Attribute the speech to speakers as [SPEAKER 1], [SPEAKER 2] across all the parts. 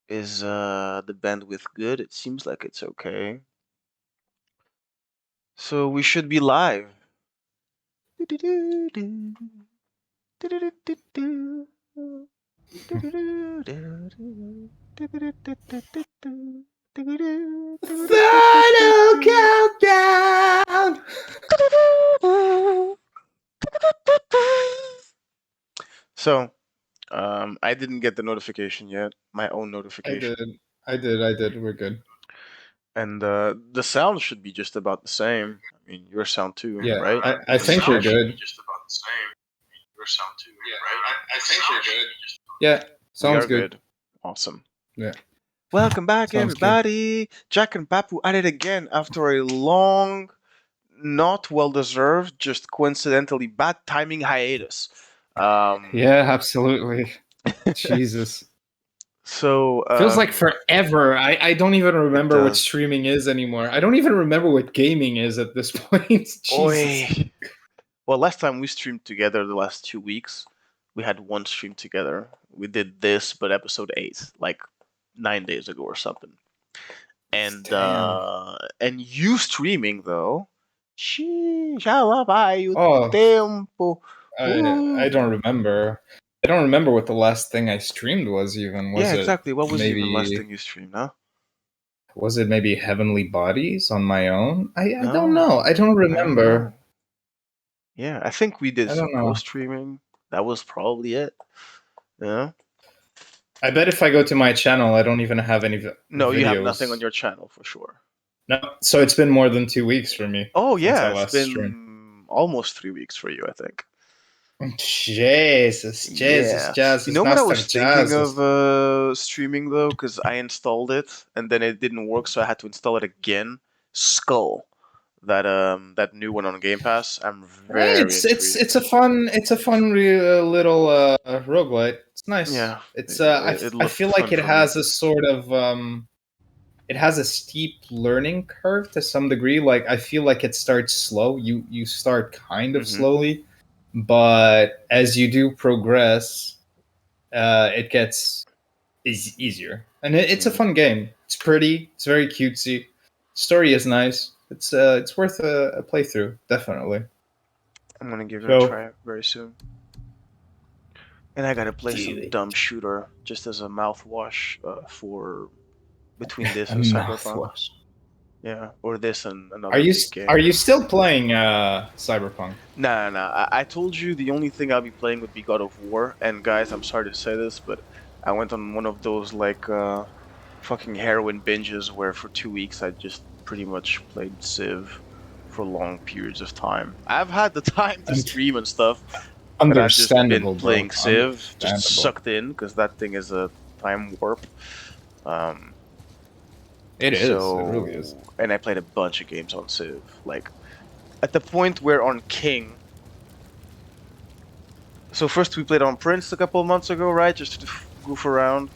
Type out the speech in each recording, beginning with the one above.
[SPEAKER 1] Is the bandwidth good? It seems like it's okay. So we should be live.
[SPEAKER 2] Final countdown.
[SPEAKER 1] So, I didn't get the notification yet. My own
[SPEAKER 2] I
[SPEAKER 1] notification.
[SPEAKER 2] did. We're good.
[SPEAKER 1] And the sound should be just about the same. I mean, your sound too,
[SPEAKER 2] Yeah,
[SPEAKER 1] right?
[SPEAKER 2] I think we're good.
[SPEAKER 1] Just about the same. Your sound too,
[SPEAKER 2] I think we're good. Yeah,
[SPEAKER 1] We
[SPEAKER 2] sounds
[SPEAKER 1] are good. Awesome.
[SPEAKER 2] Yeah.
[SPEAKER 1] Welcome back,
[SPEAKER 2] Sounds good.
[SPEAKER 1] everybody. Jack and Papu at it again after a long, not well deserved, just coincidentally bad timing hiatus.
[SPEAKER 2] Yeah, absolutely. Jesus.
[SPEAKER 1] So
[SPEAKER 2] Feels like forever. I don't even remember what
[SPEAKER 1] does.
[SPEAKER 2] streaming is anymore. I don't even remember what gaming is at this point. Jesus.
[SPEAKER 1] Oi. Well, last time we streamed together, the last 2 weeks, we had one stream together. We did this, but episode 8, like 9 days ago or something. And you streaming though. Sheesh, how vai o
[SPEAKER 2] Oh.
[SPEAKER 1] tempo?
[SPEAKER 2] I don't remember. I don't remember what the last thing I streamed was even. Was
[SPEAKER 1] Yeah,
[SPEAKER 2] it
[SPEAKER 1] exactly. What was
[SPEAKER 2] maybe
[SPEAKER 1] even last thing you streamed, huh?
[SPEAKER 2] was it maybe Heavenly Bodies on my own? I
[SPEAKER 1] No,
[SPEAKER 2] don't know. I don't remember.
[SPEAKER 1] Yeah, I think we did
[SPEAKER 2] I
[SPEAKER 1] some
[SPEAKER 2] don't know.
[SPEAKER 1] co-streaming. That was probably it. Yeah.
[SPEAKER 2] I bet if I go to my channel, I don't even have any
[SPEAKER 1] No,
[SPEAKER 2] videos.
[SPEAKER 1] you have nothing on your channel for sure.
[SPEAKER 2] No, so it's been more than 2 weeks for me.
[SPEAKER 1] Oh
[SPEAKER 2] since I
[SPEAKER 1] yeah,
[SPEAKER 2] last
[SPEAKER 1] it's been
[SPEAKER 2] streamed.
[SPEAKER 1] almost 3 weeks for you, I think.
[SPEAKER 2] Jesus.
[SPEAKER 1] You know what I was
[SPEAKER 2] Master
[SPEAKER 1] thinking
[SPEAKER 2] Jesus.
[SPEAKER 1] of streaming though, because I installed it and then it didn't work, so I had to install it again. Skull, that new one on Game Pass. I'm very
[SPEAKER 2] It's a fun little roguelite. It's nice.
[SPEAKER 1] Yeah,
[SPEAKER 2] It's
[SPEAKER 1] it
[SPEAKER 2] I
[SPEAKER 1] looked
[SPEAKER 2] feel like
[SPEAKER 1] fun
[SPEAKER 2] it
[SPEAKER 1] for me.
[SPEAKER 2] has a sort of it has a steep learning curve to some degree. Like I feel like it starts slow. You start kind of slowly, but as you do progress, it gets easier, and it's a fun game. It's pretty. It's very cutesy. Story is nice. It's worth a playthrough, definitely.
[SPEAKER 1] I'm gonna give it a try very soon. And I gotta play some dumb shooter just as a mouthwash for between this and Cyberpunk. Yeah, or this and another big game.
[SPEAKER 2] Are you still playing Cyberpunk?
[SPEAKER 1] Nah. I told you the only thing I'll be playing would be God of War. And guys, I'm sorry to say this, but I went on one of those like fucking heroin binges where for 2 weeks I just pretty much played Civ for long periods of time. I've had the time to stream and stuff, but I've just been playing Civ, just sucked in because that thing is a time warp.
[SPEAKER 2] It really is.
[SPEAKER 1] And I played a bunch of games on Civ. Like, at the point where on King... So first we played on Prince a couple of months ago, right? Just to goof around.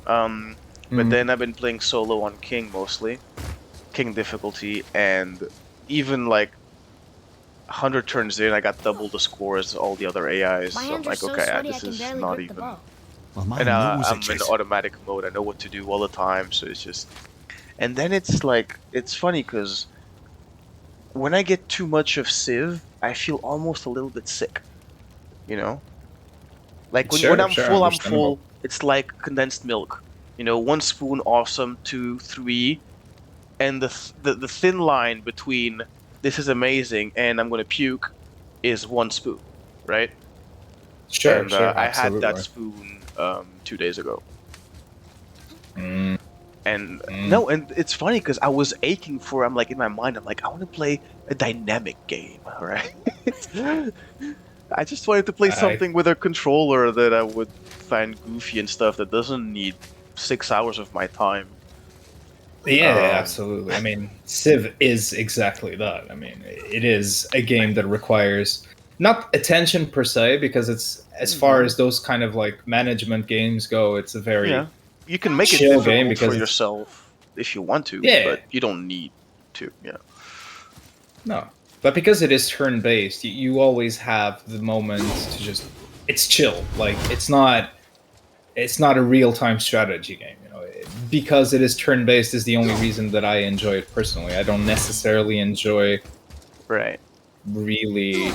[SPEAKER 1] But then I've been playing solo on King mostly. King difficulty, and even like 100 turns in, I got double the score as all the other AIs. So I'm like, okay, this is not even... And I'm in automatic mode. I know what to do all the time, so it's just... And then it's like, it's funny because when I get too much of Civ, I feel almost a little bit sick. You know? Like when I'm full, I'm full. It's like condensed milk. You know, 1 spoon, awesome, 2, 3. And the thin line between this is amazing and I'm going to puke is 1 spoon, right? And I had that spoon 2 days ago. And no, and it's funny because I was aching for. I'm like in my mind. I'm like, I want to play a dynamic game, right? I just wanted to play something with a controller that I would find goofy and stuff that doesn't need 6 hours of my time.
[SPEAKER 2] Yeah, absolutely. I mean, Civ is exactly that. I mean, it is a game that requires not attention per se, because it's as far as those kind of like management games go, it's a very
[SPEAKER 1] you can make it difficult for yourself if you want to, but you don't need to. Yeah.
[SPEAKER 2] No, but because it is turn-based, you always have the moment to just. It's chill. Like it's not a real-time strategy game. You know, because it is turn-based is the only reason that I enjoy it personally. I don't necessarily enjoy
[SPEAKER 1] Right.
[SPEAKER 2] really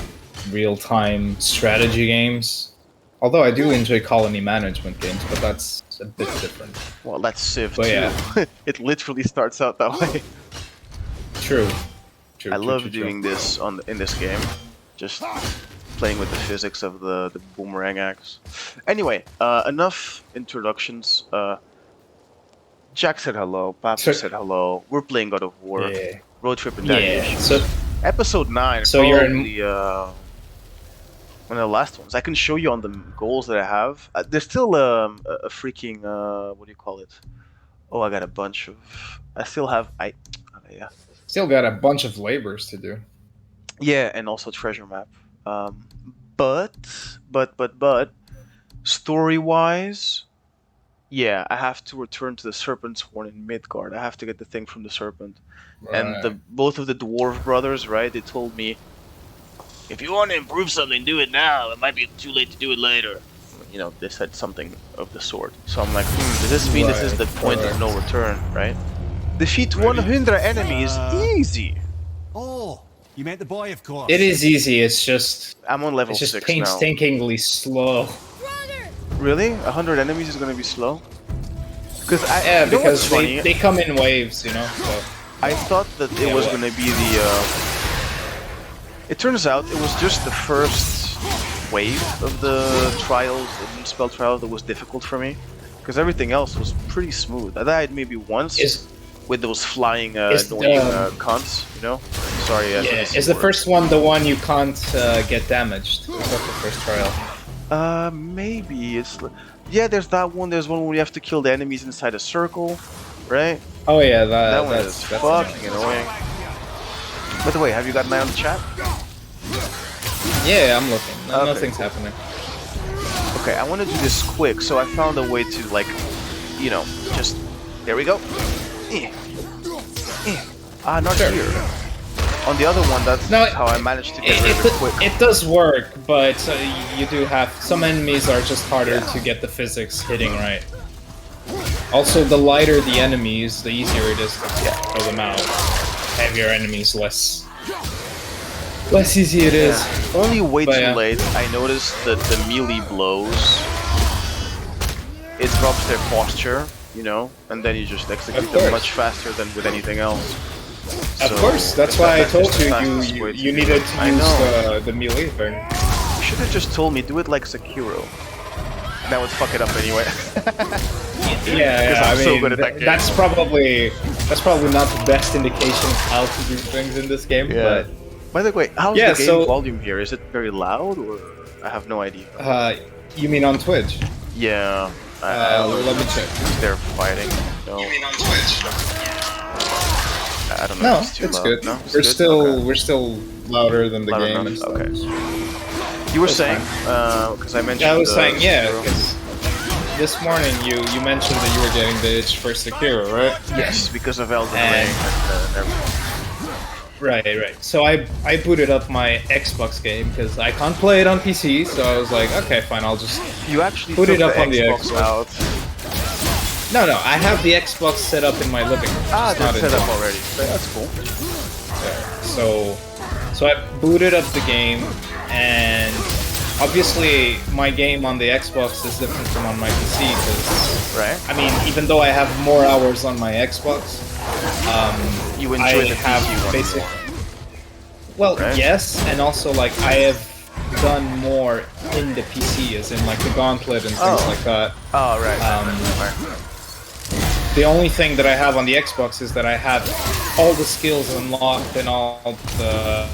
[SPEAKER 2] real-time strategy games. Although I do enjoy colony management games, but that's a bit different.
[SPEAKER 1] Well, that's Civ
[SPEAKER 2] But
[SPEAKER 1] too.
[SPEAKER 2] yeah.
[SPEAKER 1] It literally starts out that way.
[SPEAKER 2] True.
[SPEAKER 1] I love doing this in this game. Just playing with the physics of the boomerang axe. Anyway, enough introductions. Jack said hello. Papa said hello. We're playing God of War.
[SPEAKER 2] Yeah.
[SPEAKER 1] Road trip and daddy issues.
[SPEAKER 2] So
[SPEAKER 1] Episode 9.
[SPEAKER 2] So
[SPEAKER 1] probably,
[SPEAKER 2] you're in.
[SPEAKER 1] one of the last ones. I can show you on the goals that I have. There's still a freaking what do you call it? Oh, I got a bunch of. I still have yeah.
[SPEAKER 2] Still got a bunch of labors to do.
[SPEAKER 1] Yeah, and also treasure map. But story-wise, yeah, I have to return to the Serpent's Horn in Midgard. I have to get the thing from the Serpent.
[SPEAKER 2] Right.
[SPEAKER 1] And both of the dwarf brothers, right? They told me, if you want to improve something, do it now. It might be too late to do it later. You know, they said something of the sort. So I'm like, does this mean this is the point of no return, right? Defeat 100 enemies, easy.
[SPEAKER 3] Oh, you meant the boy, of course.
[SPEAKER 2] It is easy. It's just
[SPEAKER 1] I'm on level
[SPEAKER 2] it's just
[SPEAKER 1] 6 now.
[SPEAKER 2] painstakingly slow.
[SPEAKER 1] Really? 100 enemies is gonna be slow? Because
[SPEAKER 2] because they come in waves, you know. So.
[SPEAKER 1] I thought that it was gonna be the. It turns out it was just the first wave of the trials, the spell trials, that was difficult for me. Because everything else was pretty smooth. I died maybe once with those flying annoying cunts, you know. Sorry.
[SPEAKER 2] Is the first one the one you can't get damaged? Is that the first trial?
[SPEAKER 1] Maybe it's. Yeah, there's that one. There's one where you have to kill the enemies inside a circle, right?
[SPEAKER 2] Oh yeah,
[SPEAKER 1] that one is fucking annoying. By the way, have you got an eye on the chat?
[SPEAKER 2] Yeah, I'm looking. Nothing's happening.
[SPEAKER 1] Okay, I want to do this quick, so I found a way to, like, you know, just... There we go. Not here. On the other one, that's how I managed to get rid of it quick.
[SPEAKER 2] It does work, but you do have... Some enemies are just harder to get the physics hitting right. Also, the lighter the enemies, the easier it is to throw them out. Heavier enemies, less easy it is.
[SPEAKER 1] Only way too late, I noticed that the melee blows, it drops their posture, you know, and then you just execute them much faster than with anything else.
[SPEAKER 2] Of course, that's why I told you needed to use the melee thing.
[SPEAKER 1] You should have just told me, do it like Sekiro. That would fuck it up anyway.
[SPEAKER 2] I mean, so good at that game. That's probably not the best indication of how to do things in this game. But
[SPEAKER 1] by the way, how's the game volume here? Is it very loud, or I have no idea?
[SPEAKER 2] You mean on Twitch?
[SPEAKER 1] Yeah.
[SPEAKER 2] Let me check.
[SPEAKER 1] They're fighting. No.
[SPEAKER 2] You mean on Twitch?
[SPEAKER 1] I don't know.
[SPEAKER 2] No, it's good. No, we're still louder than the game and stuff.
[SPEAKER 1] Okay. You were saying, because I mentioned.
[SPEAKER 2] Yeah, I was saying, because this morning you mentioned that you were getting the itch for Sekiro, right?
[SPEAKER 1] Yes, because of Elden Ring and everything.
[SPEAKER 2] Right. So I booted up my Xbox game because I can't play it on PC. So I was like, okay, fine, I'll just
[SPEAKER 1] boot
[SPEAKER 2] it up on the
[SPEAKER 1] Xbox out.
[SPEAKER 2] No, I have the Xbox set up in my living room.
[SPEAKER 1] That's set up already. That's cool.
[SPEAKER 2] Yeah, so I booted up the game, and obviously my game on the Xbox is different from on my PC because, I mean, even though I have more hours on my Xbox,
[SPEAKER 1] you enjoy the PC one
[SPEAKER 2] basically
[SPEAKER 1] more.
[SPEAKER 2] Well, yes, and also like I have done more in the PC, as in like the Gauntlet and things like that.
[SPEAKER 1] Oh, right.
[SPEAKER 2] The only thing that I have on the Xbox is that I have all the skills unlocked and all the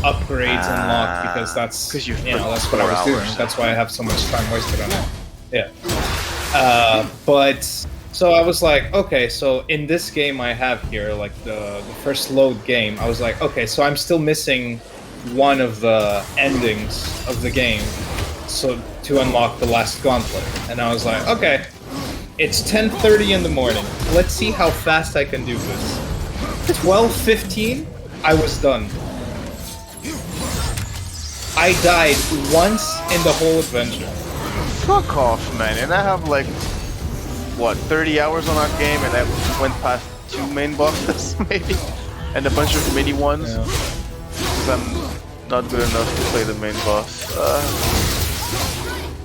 [SPEAKER 2] upgrades unlocked because that's that's what I was doing. That's why I have so much time wasted on it. Yeah. But so I was like, okay, so in this game I have here, like the first load game, I was like, okay, so I'm still missing one of the endings of the game, so to unlock the last Gauntlet, and I was like, okay. It's 10:30 in the morning. Let's see how fast I can do this. 12:15, I was done. I died once in the whole adventure.
[SPEAKER 1] Fuck off, man. And I have like what 30 hours on that game, and I went past 2 main bosses maybe, and a bunch of mini ones.
[SPEAKER 2] Yeah.
[SPEAKER 1] Because I'm not good enough to play the main boss.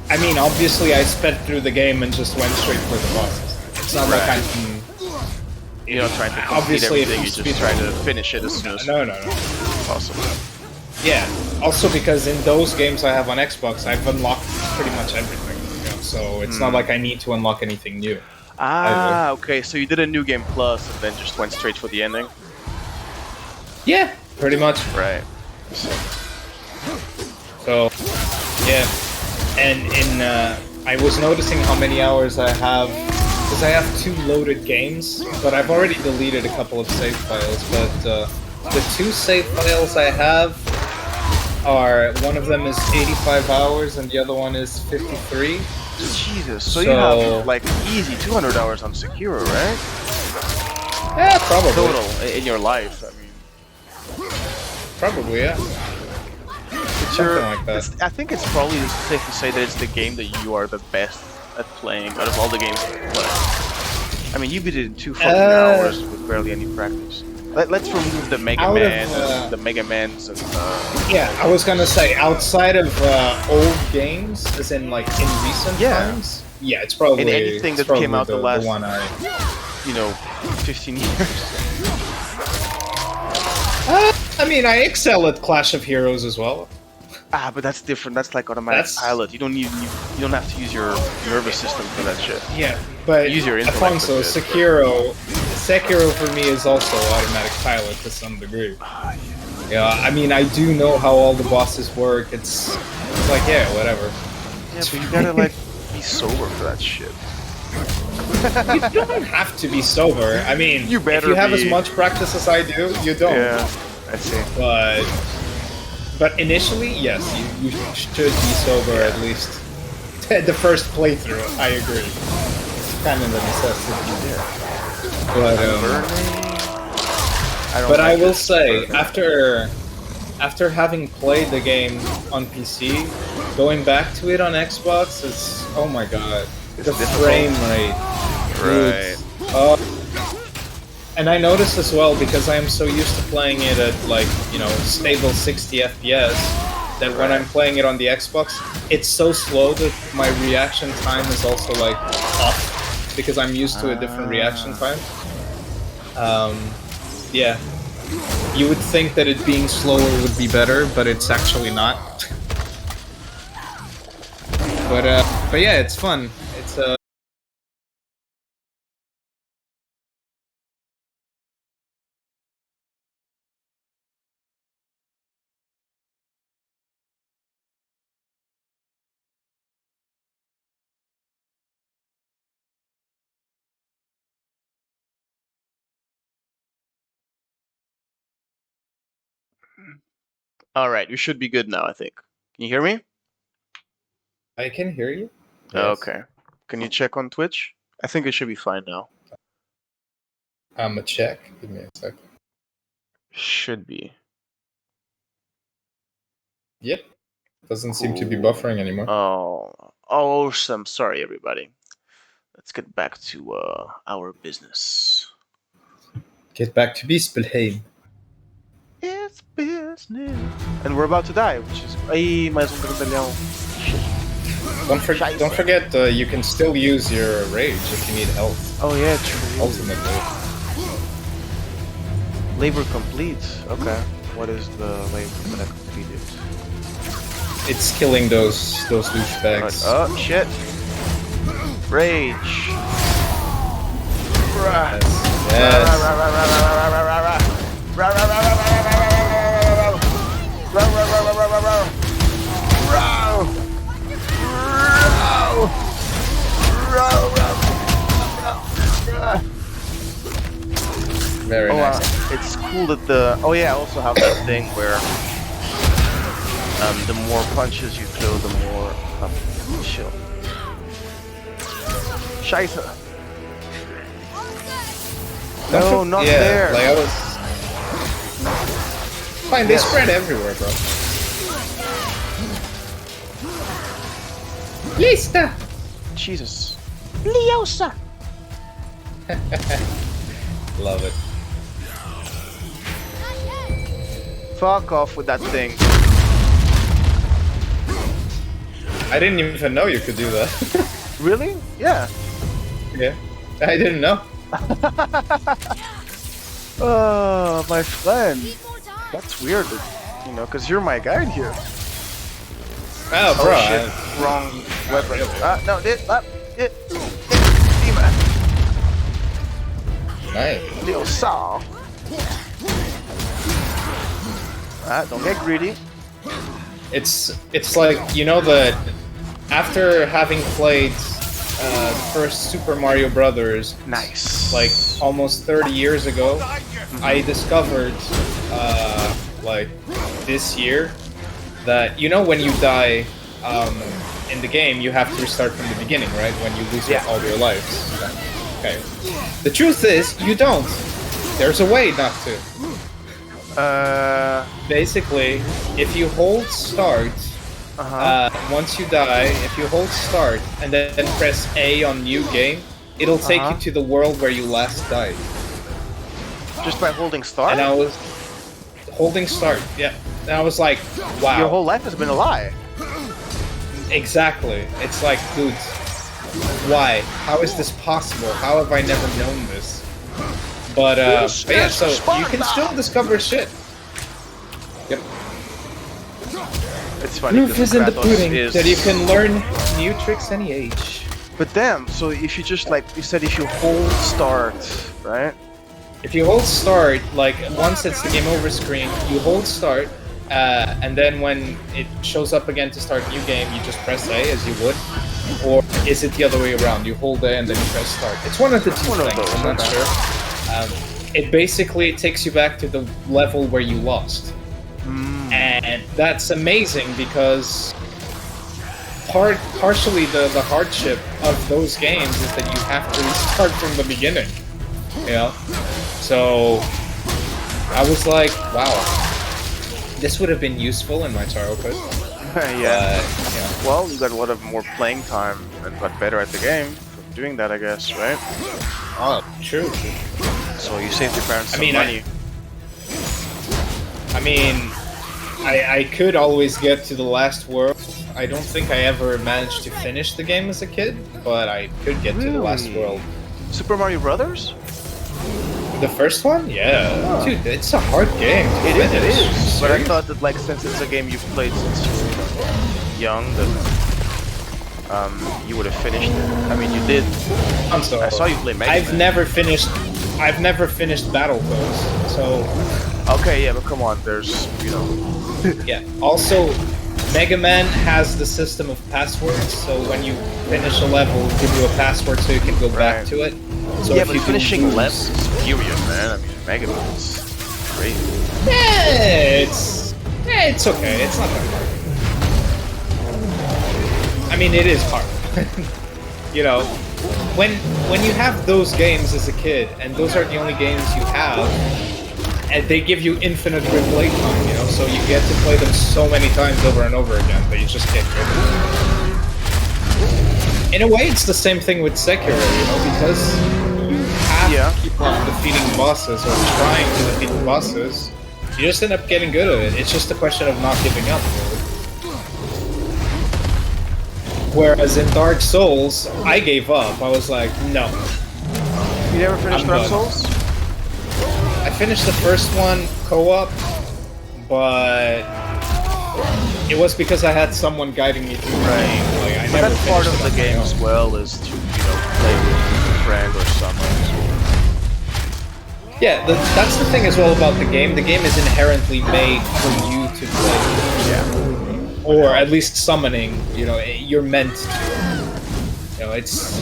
[SPEAKER 2] I mean, obviously, I sped through the game and just went straight for the bosses. It's not like
[SPEAKER 1] Right.
[SPEAKER 2] I'm.
[SPEAKER 1] You're not trying to complete
[SPEAKER 2] Obviously,
[SPEAKER 1] everything.
[SPEAKER 2] if
[SPEAKER 1] You
[SPEAKER 2] you
[SPEAKER 1] just try to finish it as soon as
[SPEAKER 2] No.
[SPEAKER 1] possible.
[SPEAKER 2] Yeah. Also, because in those games I have on Xbox, I've unlocked pretty much everything. You know, so it's not like I need to unlock anything new.
[SPEAKER 1] Ah, okay. So you did a new game plus, and then just went straight for the ending.
[SPEAKER 2] Yeah, pretty much.
[SPEAKER 1] Right.
[SPEAKER 2] So, yeah. And I was noticing how many hours I have, because I have 2 loaded games, but I've already deleted a couple of save files. But the 2 save files I have are, one of them is 85 hours and the other one is 53.
[SPEAKER 1] Jesus. So you have like easy 200 hours on Sekiro, right?
[SPEAKER 2] Yeah, probably.
[SPEAKER 1] Total in your life. I mean,
[SPEAKER 2] Probably, yeah. Something like that.
[SPEAKER 1] I think it's probably safe to say that it's the game that you are the best at playing out of all the games that you play. I mean, you beat it in 2 fucking hours with barely any practice. Let's remove the Mega Man, the Mega Mans, and
[SPEAKER 2] yeah, I was gonna say, outside of old games, as in like in recent times, yeah, it's probably
[SPEAKER 1] in anything that came out the last,
[SPEAKER 2] one I...
[SPEAKER 1] 15 years.
[SPEAKER 2] I mean, I excel at Clash of Heroes as well.
[SPEAKER 1] Ah, but that's different. That's like automatic pilot. You don't need you don't have to use your nervous system for that shit.
[SPEAKER 2] Yeah, but
[SPEAKER 1] Use your intellect
[SPEAKER 2] Alfonso,
[SPEAKER 1] a bit,
[SPEAKER 2] Sekiro for me is also automatic pilot to some degree. Yeah, I mean, I do know how all the bosses work. It's like, yeah, whatever.
[SPEAKER 1] Yeah, but you gotta like be sober for that shit.
[SPEAKER 2] You don't have to be sober. I mean,
[SPEAKER 1] You
[SPEAKER 2] if
[SPEAKER 1] better
[SPEAKER 2] you have
[SPEAKER 1] be.
[SPEAKER 2] as much practice as I do, you don't.
[SPEAKER 1] Yeah, I see.
[SPEAKER 2] But initially, yes, you should be sober at least. The first playthrough, I agree. It's kind of a necessity.
[SPEAKER 1] Yeah.
[SPEAKER 2] But I will say, after having played the game on PC, going back to it on Xbox is, oh my god,
[SPEAKER 1] It's
[SPEAKER 2] the
[SPEAKER 1] difficult.
[SPEAKER 2] frame rate.
[SPEAKER 1] Right.
[SPEAKER 2] And I noticed as well, because I am so used to playing it at like, stable 60 FPS, that when I'm playing it on the Xbox, it's so slow that my reaction time is also like off, because I'm used to a different reaction time. Yeah. You would think that it being slower would be better, but it's actually not. But yeah, it's fun. It's
[SPEAKER 1] All right, you should be good now. I think. Can you hear me?
[SPEAKER 2] I can hear you.
[SPEAKER 1] Okay. Can you check on Twitch? I think it should be fine now.
[SPEAKER 2] I'm a check. Give me a second.
[SPEAKER 1] Should be.
[SPEAKER 2] Yep. Doesn't seem to be
[SPEAKER 1] Cool.
[SPEAKER 2] buffering anymore.
[SPEAKER 1] Oh, awesome. Sorry, everybody. Let's get back to our business.
[SPEAKER 2] Get back to Bispelheim.
[SPEAKER 1] It's business. And we're about to die, which is... Ay, mais grandalhão. Shit.
[SPEAKER 2] Don't forget, you can still use your rage if you need help.
[SPEAKER 1] Oh yeah, true.
[SPEAKER 2] Ultimately.
[SPEAKER 1] Labor complete. Okay. What is the labor that I completed?
[SPEAKER 2] It's killing those douchebags.
[SPEAKER 1] Oh, shit. Rage.
[SPEAKER 2] Very nice.
[SPEAKER 1] It's cool that the... Oh yeah, I also have that thing where the more punches you throw, the more... chill. Scheiße. No, not there.
[SPEAKER 2] Like I was... Fine, they spread everywhere, bro. Lista!
[SPEAKER 1] Jesus.
[SPEAKER 4] Liosa!
[SPEAKER 2] Love it.
[SPEAKER 1] Fuck off with that thing.
[SPEAKER 2] I didn't even know you could do that.
[SPEAKER 1] Really? Yeah.
[SPEAKER 2] Yeah. I didn't know.
[SPEAKER 1] Oh, my friend. That's weird. You know, because you're my guide here.
[SPEAKER 2] Oh, bro.
[SPEAKER 1] Oh shit. Wrong weapon. No,
[SPEAKER 2] Nice.
[SPEAKER 1] Little saw. Don't get greedy.
[SPEAKER 2] It's like, you know, that after having played first Super Mario Brothers,
[SPEAKER 1] Nice.
[SPEAKER 2] like almost 30 years ago, I discovered like this year that, you know, when you die in the game, you have to restart from the beginning, right? When you lose all your lives. Okay. The truth is, you don't. There's a way not to. Basically, if you hold start, once you die, if you hold start and then press A on new game, it'll take you to the world where you last died.
[SPEAKER 1] Just by holding start?
[SPEAKER 2] And I was holding start, yeah. And I was like, wow.
[SPEAKER 1] Your whole life has been a lie.
[SPEAKER 2] Exactly. It's like, dude, why? How is this possible? How have I never known this? But yeah, so you can still discover shit. Yep.
[SPEAKER 1] It's funny
[SPEAKER 2] Proof is in the pudding
[SPEAKER 1] is...
[SPEAKER 2] that you can learn new tricks any age.
[SPEAKER 1] But damn, so if you just like, you said if you hold start, right?
[SPEAKER 2] If you hold start, like once it's the game over screen, you hold start, and then when it shows up again to start new game, you just press A as you would. Or is it the other way around? You hold A and then you press start. It's one of the two things, I'm not sure. It basically takes you back to the level where you lost. And that's amazing because partially the hardship of those games is that you have to restart from the beginning. You know? So I was like, wow, this would have been useful in my childhood.
[SPEAKER 1] Yeah. Well, you got a lot of more playing time and got better at the game from doing that, I guess, right?
[SPEAKER 2] Oh, true.
[SPEAKER 1] So you saved your parents some money.
[SPEAKER 2] I could always get to the last world. I don't think I ever managed to finish the game as a kid, but I could get to the last world.
[SPEAKER 1] Super Mario Brothers?
[SPEAKER 2] The first one? Yeah. Dude, it's a hard game.
[SPEAKER 1] It is. But I thought that, like, since it's a game you've played since you were young, that you would have finished it. I mean, you did.
[SPEAKER 2] I'm sorry.
[SPEAKER 1] I saw you play Mega Man.
[SPEAKER 2] I've never finished Battletoads, so...
[SPEAKER 1] Okay, yeah, but come on, there's, you know...
[SPEAKER 2] Yeah. Also, Mega Man has the system of passwords, so when you finish a level, it'll give you a password so you can go back to it. So
[SPEAKER 1] yeah,
[SPEAKER 2] if
[SPEAKER 1] but
[SPEAKER 2] you
[SPEAKER 1] finishing levels is furious, man. I mean, Mega Man's crazy.
[SPEAKER 2] Yeah, it's okay. It's not that hard. I mean, it is hard. You know, when you have those games as a kid, and those are the only games you have, and they give you infinite replay time, you know, so you get to play them so many times over and over again, but you just can't get it. In a way, it's the same thing with Sekiro, you know, because you have to keep on defeating bosses or trying to defeat the bosses. You just end up getting good at it. It's just a question of not giving up. Whereas in Dark Souls, I gave up. I was like, no.
[SPEAKER 1] You never finished Dark Souls?
[SPEAKER 2] I finished the first one co-op, but it was because I had someone guiding me through the game. Like, I never
[SPEAKER 1] that's part of the game as well, is to, you know, play with a friend or someone.
[SPEAKER 2] Yeah, that's the thing as well about the game. The game is inherently made for you to play.
[SPEAKER 1] Yeah.
[SPEAKER 2] Or at least summoning, you know, you're meant to. You know, it's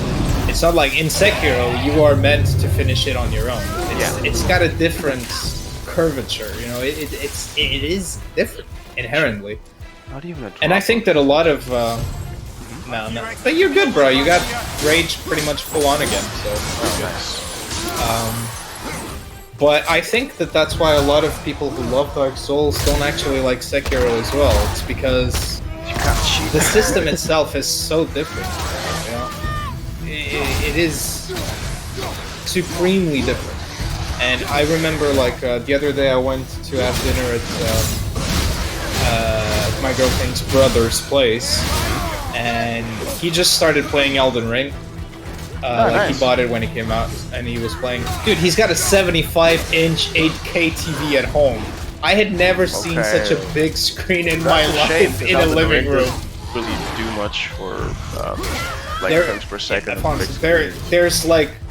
[SPEAKER 2] not like in Sekiro, you are meant to finish it on your own. It's got a different curvature, you know, it is different, inherently.
[SPEAKER 1] Not even a
[SPEAKER 2] and I think that a lot of, no. But you're good, bro, you got Rage pretty much full on again, so.
[SPEAKER 1] Nice.
[SPEAKER 2] But I think that that's why a lot of people who love Dark Souls don't actually like Sekiro as well. It's because the system itself is so different. You know? It is supremely different. And I remember, like, the other day I went to have dinner at my girlfriend's brother's place, and he just started playing Elden Ring. Like, he bought it when it came out, and he was playing. Dude, he's got a 75-inch 8K TV at home. I had never seen such a big screen in my life in a living room.
[SPEAKER 1] Really do much for like frames per second.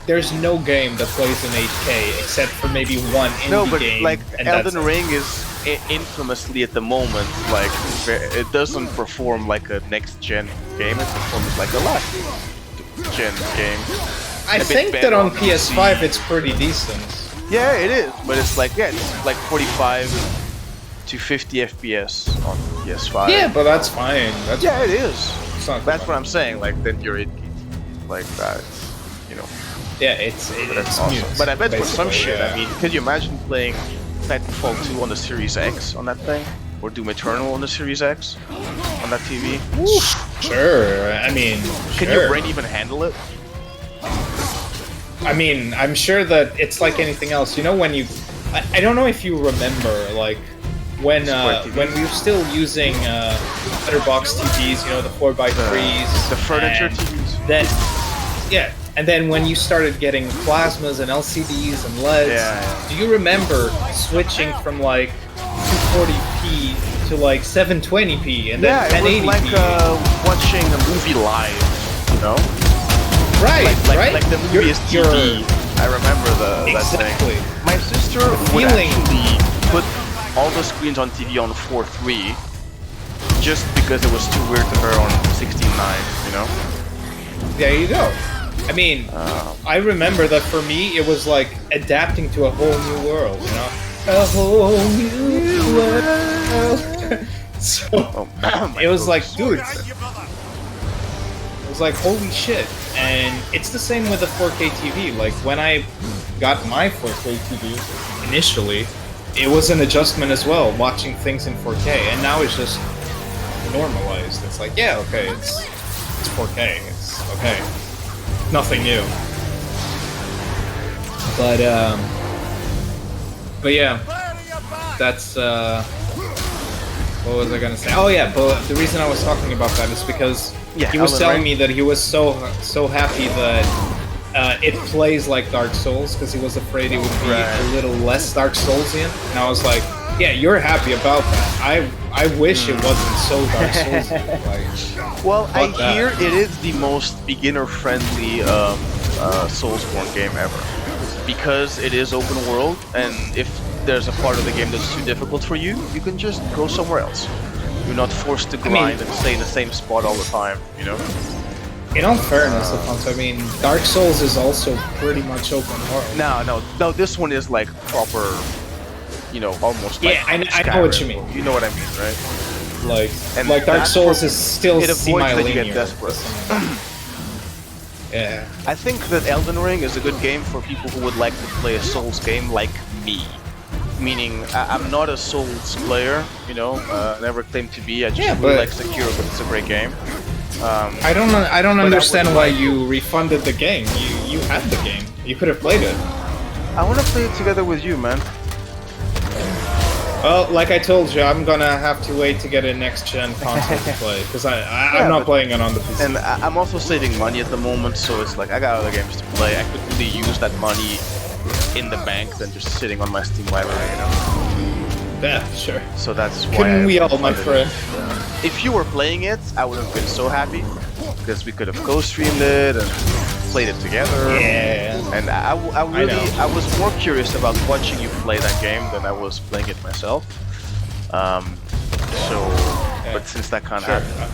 [SPEAKER 2] There's no game that plays in 8K except for maybe one indie game.
[SPEAKER 1] Like
[SPEAKER 2] and
[SPEAKER 1] Elden Ring is infamously at the moment like it doesn't perform like a next gen game. It performs like a last gen game.
[SPEAKER 2] I think that on PS5 it's pretty decent.
[SPEAKER 1] Yeah, it is, but it's like it's like 45 to 50 FPS on PS5.
[SPEAKER 2] Yeah, but that's fine.
[SPEAKER 1] It is. That's what I'm saying. Like then you're 8K like that, you know.
[SPEAKER 2] Yeah, it's
[SPEAKER 1] awesome.
[SPEAKER 2] smooth,
[SPEAKER 1] But I bet for some shit,
[SPEAKER 2] yeah.
[SPEAKER 1] I mean, could you imagine playing Titanfall 2 on the Series X on that thing, or Doom Eternal on the Series X on that TV?
[SPEAKER 2] Sure. I mean,
[SPEAKER 1] can your brain even handle it?
[SPEAKER 2] I mean, I'm sure that it's like anything else. You know, when you, I don't know if you remember, like when we were still using letterbox TVs, you know, the 4x3s,
[SPEAKER 1] the furniture TVs.
[SPEAKER 2] Then, yeah, and then when you started getting plasmas and LCDs and LEDs, do you remember switching from like 240p to like 720p and then 1080p?
[SPEAKER 1] It was like watching a movie live, you know.
[SPEAKER 2] Right,
[SPEAKER 1] like the movie is TV. I remember that thing. My sister would actually put all the screens on TV on 4:3 just because it was too weird to her on 16:9, you know?
[SPEAKER 2] There you go. I mean, I remember that for me it was like adapting to a whole new world, you know? A whole new world. So, it was like, dude, it was like, holy shit. And it's the same with the 4K TV. Like, when I got my 4K TV initially, it was an adjustment as well, watching things in 4K. And now it's just normalized. It's like, yeah, okay, it's 4K. It's okay. Nothing new. But yeah, that's, what was I gonna say? Oh yeah, but the reason I was talking about that is because he was telling me that he was so happy that it plays like Dark Souls because he was afraid it would be a little less Dark Soulsian. And I was like, yeah, you're happy about that. I wish it wasn't so Dark Soulsian. Like,
[SPEAKER 1] well, I hear it is the most beginner-friendly Soulsborne game ever because it is open world, and if there's a part of the game that's too difficult for you, you can just go somewhere else. You're not forced to grind and stay in the same spot all the time, you know?
[SPEAKER 2] In all fairness, Alfonso, I mean, Dark Souls is also pretty much open world.
[SPEAKER 1] No, this one is like proper, you know, almost like
[SPEAKER 2] I know what you mean.
[SPEAKER 1] You know what I mean, right?
[SPEAKER 2] Like Dark Souls is still
[SPEAKER 1] semi-linear. It avoids that you get desperate.
[SPEAKER 2] Yeah.
[SPEAKER 1] I think that Elden Ring is a good game for people who would like to play a Souls game like me. Meaning, I'm not a Souls player, you know, never claimed to be. I just really like Sekiro, but it's a great game.
[SPEAKER 2] I don't understand why you refunded the game. You had the game. You could have played it.
[SPEAKER 1] I want to play it together with you, man.
[SPEAKER 2] Well, like I told you, I'm gonna have to wait to get a next-gen console to play, because I'm not playing it on the PC.
[SPEAKER 1] And I'm also saving money at the moment, so it's like, I got other games to play. I could really use that money in the bank than just sitting on my Steam library, you know?
[SPEAKER 2] Yeah, sure.
[SPEAKER 1] So that's why.
[SPEAKER 2] Couldn't we all, my friend?
[SPEAKER 1] If you were playing it, I would have been so happy, because we could have co-streamed it and played it together.
[SPEAKER 2] Yeah.
[SPEAKER 1] And I was more curious about watching you play that game than I was playing it myself. But since that can't happen.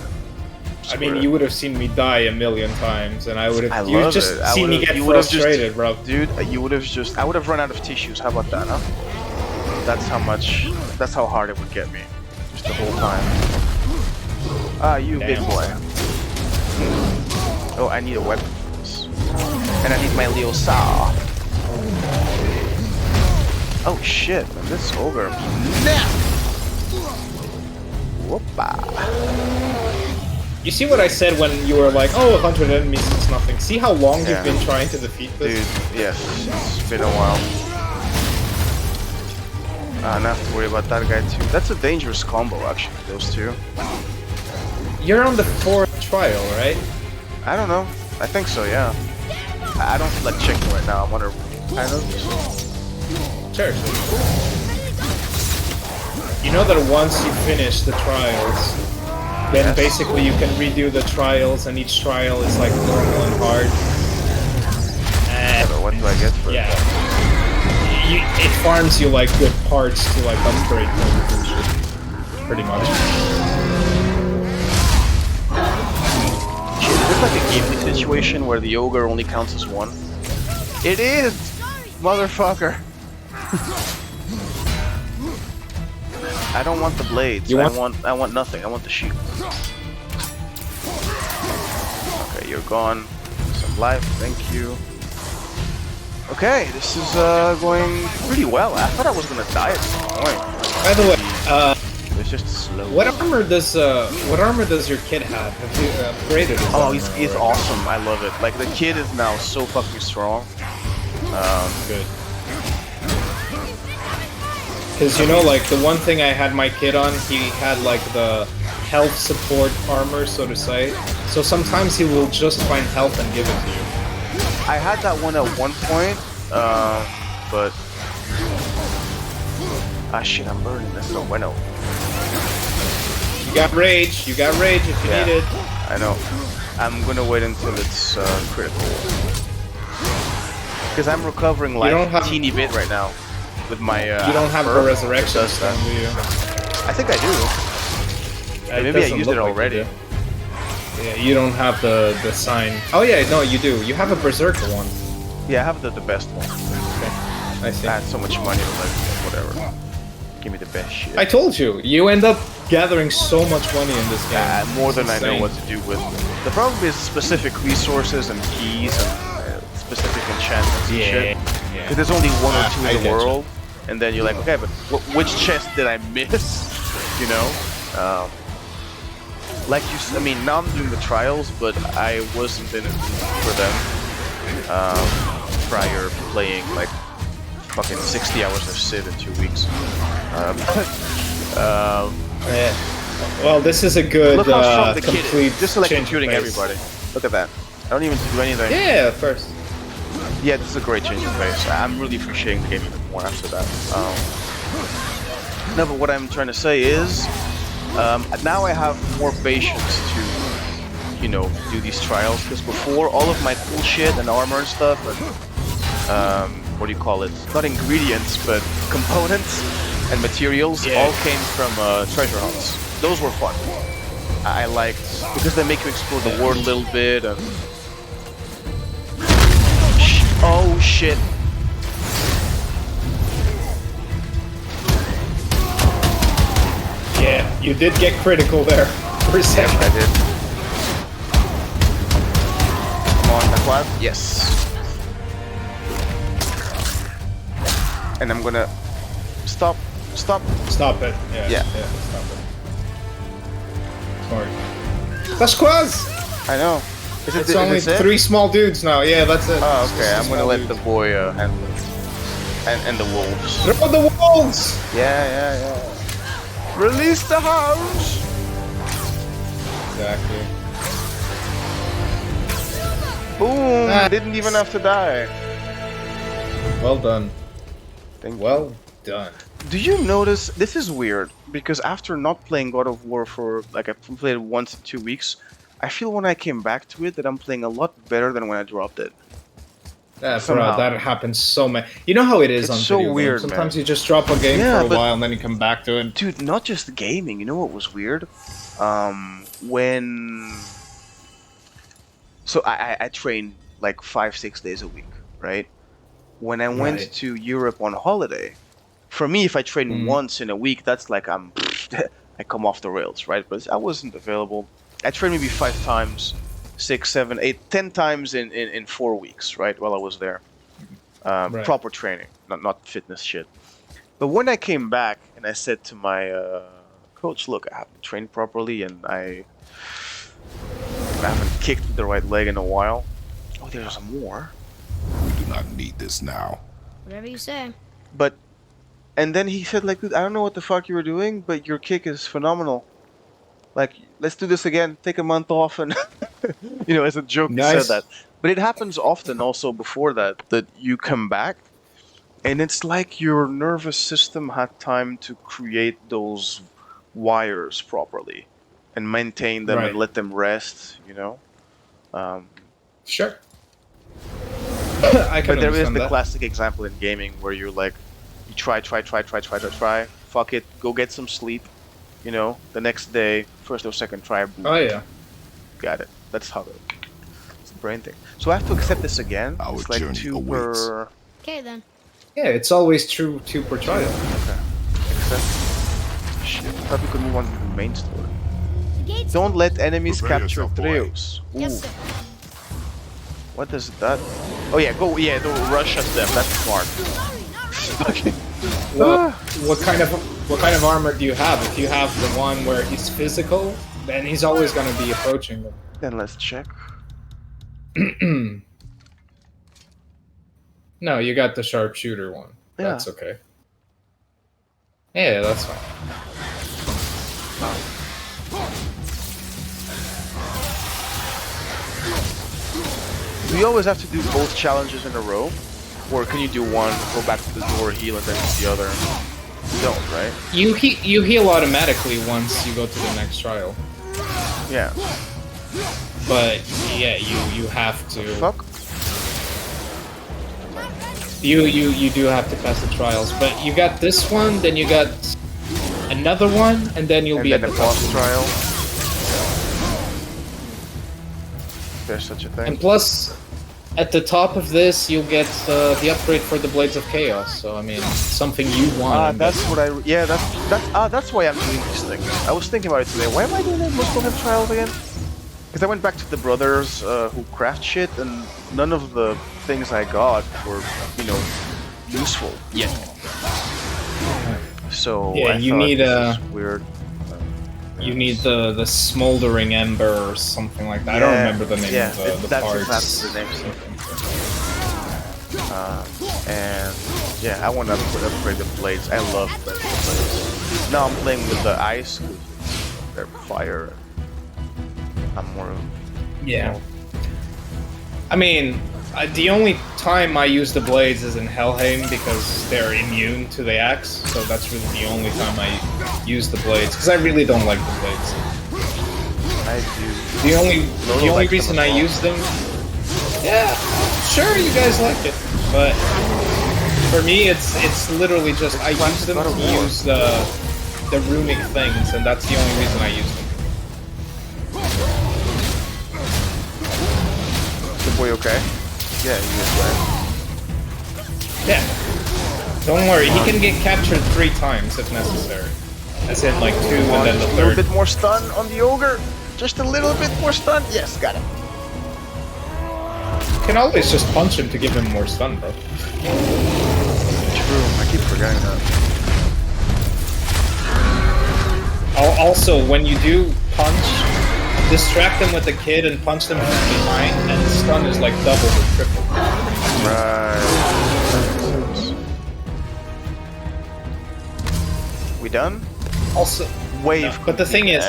[SPEAKER 2] I mean, you would have seen me die a million times, and I would have.
[SPEAKER 1] You would
[SPEAKER 2] just seen me get frustrated, bro.
[SPEAKER 1] Dude, you would have just. I would have run out of tissues. How about that, huh? That's how hard it would get me. Just the whole time. Ah, you big boy. Oh, I need a weapon for this. And I need my Leo Saw. Oh shit, man, this ogre be nasty. Whoopa.
[SPEAKER 2] You see what I said when you were like, "Oh, 100 enemies is nothing." See how long
[SPEAKER 1] Yeah.
[SPEAKER 2] you've been trying to defeat this?
[SPEAKER 1] Dude, yes, it's been a while. I don't have to worry about that guy too. That's a dangerous combo, actually, those two.
[SPEAKER 2] You're on the 4th trial, right?
[SPEAKER 1] I don't know. I think so, yeah. I don't feel like checking right now. I'm on a kind of.
[SPEAKER 2] Sure. You know that once you finish the trials, then
[SPEAKER 1] Yes.
[SPEAKER 2] basically you can redo the trials, and each trial is like normal and hard.
[SPEAKER 1] But what do I get for
[SPEAKER 2] Yeah.
[SPEAKER 1] it?
[SPEAKER 2] It farms you like good parts to like upgrade things and shit. Pretty much.
[SPEAKER 1] Shit, is this like a gaming situation where the ogre only counts as one? It is! Motherfucker! I don't want the blades. I want nothing. I want the shield. Okay, you're gone. Some life, thank you. Okay, this is going pretty well. I thought I was gonna die at some point.
[SPEAKER 2] By the way,
[SPEAKER 1] It's just slow.
[SPEAKER 2] what armor does your kid have? Have you upgraded his
[SPEAKER 1] Oh,
[SPEAKER 2] armor
[SPEAKER 1] he's
[SPEAKER 2] already?
[SPEAKER 1] awesome. I love it. Like the kid is now so fucking strong.
[SPEAKER 2] Good. Because you know, like the one thing I had my kid on, he had like the health support armor, so to say. So sometimes he will just find health and give it to you.
[SPEAKER 1] I had that one at one point, but ah shit, I'm burning. That's no bueno.
[SPEAKER 2] You got rage. You got rage if you
[SPEAKER 1] Yeah.
[SPEAKER 2] need it.
[SPEAKER 1] I know. I'm gonna wait until it's critical. Because I'm recovering like
[SPEAKER 2] don't have-
[SPEAKER 1] a teeny bit right now with my.
[SPEAKER 2] You don't have the
[SPEAKER 1] herb.
[SPEAKER 2] resurrection
[SPEAKER 1] It does that.
[SPEAKER 2] stone, do you?
[SPEAKER 1] I think I do. Maybe I
[SPEAKER 2] doesn't
[SPEAKER 1] used
[SPEAKER 2] look
[SPEAKER 1] it
[SPEAKER 2] like you
[SPEAKER 1] already.
[SPEAKER 2] do. Yeah, you don't have the sign. Oh yeah, no, you do. You have a berserker one.
[SPEAKER 1] Yeah, I have the best one.
[SPEAKER 2] I see.
[SPEAKER 1] I had so much money, like whatever. Give me the best shit.
[SPEAKER 2] I told you, you end up gathering so much money in this game.
[SPEAKER 1] More than I know
[SPEAKER 2] Insane.
[SPEAKER 1] what to do with. The problem is specific resources and keys and specific enchantments and shit. Because there's only one or two
[SPEAKER 2] I
[SPEAKER 1] in the
[SPEAKER 2] get you.
[SPEAKER 1] world, and then you're like, okay, but which chest did I miss? You know? Like you, I mean, now I'm doing the trials, but I wasn't in it for them prior playing like fucking 60 hours of Civ in 2 weeks.
[SPEAKER 2] Yeah. Well, this is a good
[SPEAKER 1] Look how strong the kid
[SPEAKER 2] complete
[SPEAKER 1] is. Just like
[SPEAKER 2] change of
[SPEAKER 1] computing
[SPEAKER 2] pace.
[SPEAKER 1] everybody. Look at that. I don't even do anything.
[SPEAKER 2] Yeah, of course.
[SPEAKER 1] Yeah, this is a great change of pace. I'm really appreciating the game even more after that. No, but what I'm trying to say is, now I have more patience to, you know, do these trials. Because before, all of my cool shit and armor and stuff, and what do you call it? Not ingredients, but components and materials all came from treasure hunts. Those were fun. I liked because they make you explore the world a little bit. And oh shit!
[SPEAKER 2] Yeah, you did get critical there for a second.
[SPEAKER 1] I did. Come on, Aquad. Yes. And I'm gonna stop.
[SPEAKER 2] Stop it. Yeah. Stop it. Sorry. Pasquaz!
[SPEAKER 1] I know. Is
[SPEAKER 2] It's
[SPEAKER 1] is
[SPEAKER 2] only
[SPEAKER 1] this it?
[SPEAKER 2] 3 small dudes now. Yeah, that's it.
[SPEAKER 1] Oh,
[SPEAKER 2] It's
[SPEAKER 1] okay.
[SPEAKER 2] just
[SPEAKER 1] I'm gonna
[SPEAKER 2] small
[SPEAKER 1] let the
[SPEAKER 2] dudes.
[SPEAKER 1] boy handle it. And the wolves.
[SPEAKER 2] Throw the wolves!
[SPEAKER 1] Yeah. Release the house!
[SPEAKER 2] Exactly.
[SPEAKER 1] Boom!
[SPEAKER 2] Nice.
[SPEAKER 1] Didn't even have to die.
[SPEAKER 2] Well done.
[SPEAKER 1] Thank you.
[SPEAKER 2] Well done.
[SPEAKER 1] Do you notice, this is weird, because after not playing God of War for, like, I played it once in 2 weeks, I feel when I came back to it that I'm playing a lot better than when I dropped it.
[SPEAKER 2] Yeah,
[SPEAKER 1] Somehow.
[SPEAKER 2] that happens so many. You know how it is
[SPEAKER 1] It's
[SPEAKER 2] on
[SPEAKER 1] so
[SPEAKER 2] video games.
[SPEAKER 1] weird,
[SPEAKER 2] Sometimes
[SPEAKER 1] man.
[SPEAKER 2] you just drop a game
[SPEAKER 1] Yeah,
[SPEAKER 2] for a
[SPEAKER 1] but-
[SPEAKER 2] while and then you come back to it.
[SPEAKER 1] Dude, not just gaming, you know what was weird? When... So I train like 5-6 days a week, right? When I went
[SPEAKER 2] Right.
[SPEAKER 1] to Europe on holiday, for me, if I train once in a week, that's like I come off the rails, right? But I wasn't available. I trained maybe 5 times, 6, 7, 8, 10 times in 4 weeks, right? While I was there,
[SPEAKER 2] Right.
[SPEAKER 1] proper training, not fitness shit. But when I came back and I said to my coach, "Look, I haven't trained properly, and I haven't kicked with the right leg in a while. Oh, there's more.
[SPEAKER 4] We do not need this now.
[SPEAKER 5] Whatever you say.
[SPEAKER 1] But, and then he said, like, dude, I don't know what the fuck you were doing, but your kick is phenomenal. Like, let's do this again. Take a month off, and as a joke, he said that. But it happens often, also before that you come back, and it's like your nervous system had time to create those wires properly, and maintain them and let them rest.
[SPEAKER 2] Sure.
[SPEAKER 1] But there is the classic example in gaming where you're like, you try, fuck it, go get some sleep. The next day, first or second try. Boom.
[SPEAKER 2] Oh yeah.
[SPEAKER 1] Got it. That's how it's the brain thing. So I have to accept this again.
[SPEAKER 4] Our
[SPEAKER 1] it's like
[SPEAKER 4] journey
[SPEAKER 1] 2
[SPEAKER 4] awaits.
[SPEAKER 1] per.
[SPEAKER 5] Okay then.
[SPEAKER 2] Yeah, it's always two per trial.
[SPEAKER 1] Okay. Accept. Shit. I thought we could move on to the main story.
[SPEAKER 5] Gates.
[SPEAKER 1] Don't let enemies
[SPEAKER 4] Prepare
[SPEAKER 1] capture
[SPEAKER 4] yourself, boy.
[SPEAKER 1] trios. Ooh.
[SPEAKER 5] Yes, sir.
[SPEAKER 1] What is that? Oh yeah, go. Yeah, don't rush at them. That's smart. Okay.
[SPEAKER 2] What kind of armor do you have? If you have the one where he's physical, then he's always gonna be approaching them.
[SPEAKER 1] Then let's check.
[SPEAKER 2] No, you got the sharpshooter one.
[SPEAKER 1] Yeah.
[SPEAKER 2] That's okay. Yeah, that's fine.
[SPEAKER 1] Do you always have to do both challenges in a row? Or can you do one, go back to the door, heal, and then the other? You don't, right?
[SPEAKER 2] You heal automatically once you go to the next trial.
[SPEAKER 1] Yeah.
[SPEAKER 2] But yeah, you have to.
[SPEAKER 1] Fuck?
[SPEAKER 2] You do have to pass the trials, but you got this one, then you got another one, and then you'll
[SPEAKER 1] And
[SPEAKER 2] be
[SPEAKER 1] then
[SPEAKER 2] at
[SPEAKER 1] the
[SPEAKER 2] the top.
[SPEAKER 1] boss trial. There's such a thing.
[SPEAKER 2] And plus, at the top of this, you'll get the upgrade for the Blades of Chaos. So I mean, something you want.
[SPEAKER 1] That's what I. Yeah, that's why I'm doing these things. I was thinking about it today. Why am I doing the Muslim trials again? Because I went back to the brothers who craft shit, and none of the things I got were, useful yet. So
[SPEAKER 2] Yeah,
[SPEAKER 1] I
[SPEAKER 2] you
[SPEAKER 1] thought
[SPEAKER 2] need
[SPEAKER 1] this is weird.
[SPEAKER 2] You need the smoldering ember or something like that. I don't remember the name of the
[SPEAKER 1] that's
[SPEAKER 2] parts.
[SPEAKER 1] exactly the name. And yeah, I want to upgrade the blades. I love the blades. Now I'm playing with the ice. They're fire. I'm more.
[SPEAKER 2] Yeah. I mean, the only time I use the blades is in Helheim because they're immune to the axe, so that's really the only time I use the blades. Because I really don't like the blades.
[SPEAKER 1] I do.
[SPEAKER 2] The only
[SPEAKER 1] likes
[SPEAKER 2] reason
[SPEAKER 1] them
[SPEAKER 2] I
[SPEAKER 1] as well.
[SPEAKER 2] use them, yeah, sure you guys like it, but for me it's literally just I use them to use the runic things, and that's the only reason I use them.
[SPEAKER 1] The boy okay? Yeah, he is right.
[SPEAKER 2] Yeah. Don't worry, he can get captured 3 times if necessary. As in, like, 2 and then the
[SPEAKER 1] A little
[SPEAKER 2] 3rd.
[SPEAKER 1] bit more stun on the ogre. Just a little bit more stun. Yes, got it.
[SPEAKER 2] You can always just punch him to give him more stun, bro.
[SPEAKER 1] True. I keep forgetting that.
[SPEAKER 2] Also, when you do punch, distract them with the kid and punch them from behind, and the stun is like double or triple.
[SPEAKER 1] Right. We done?
[SPEAKER 2] Also,
[SPEAKER 1] Wave.
[SPEAKER 2] no, but the thing is,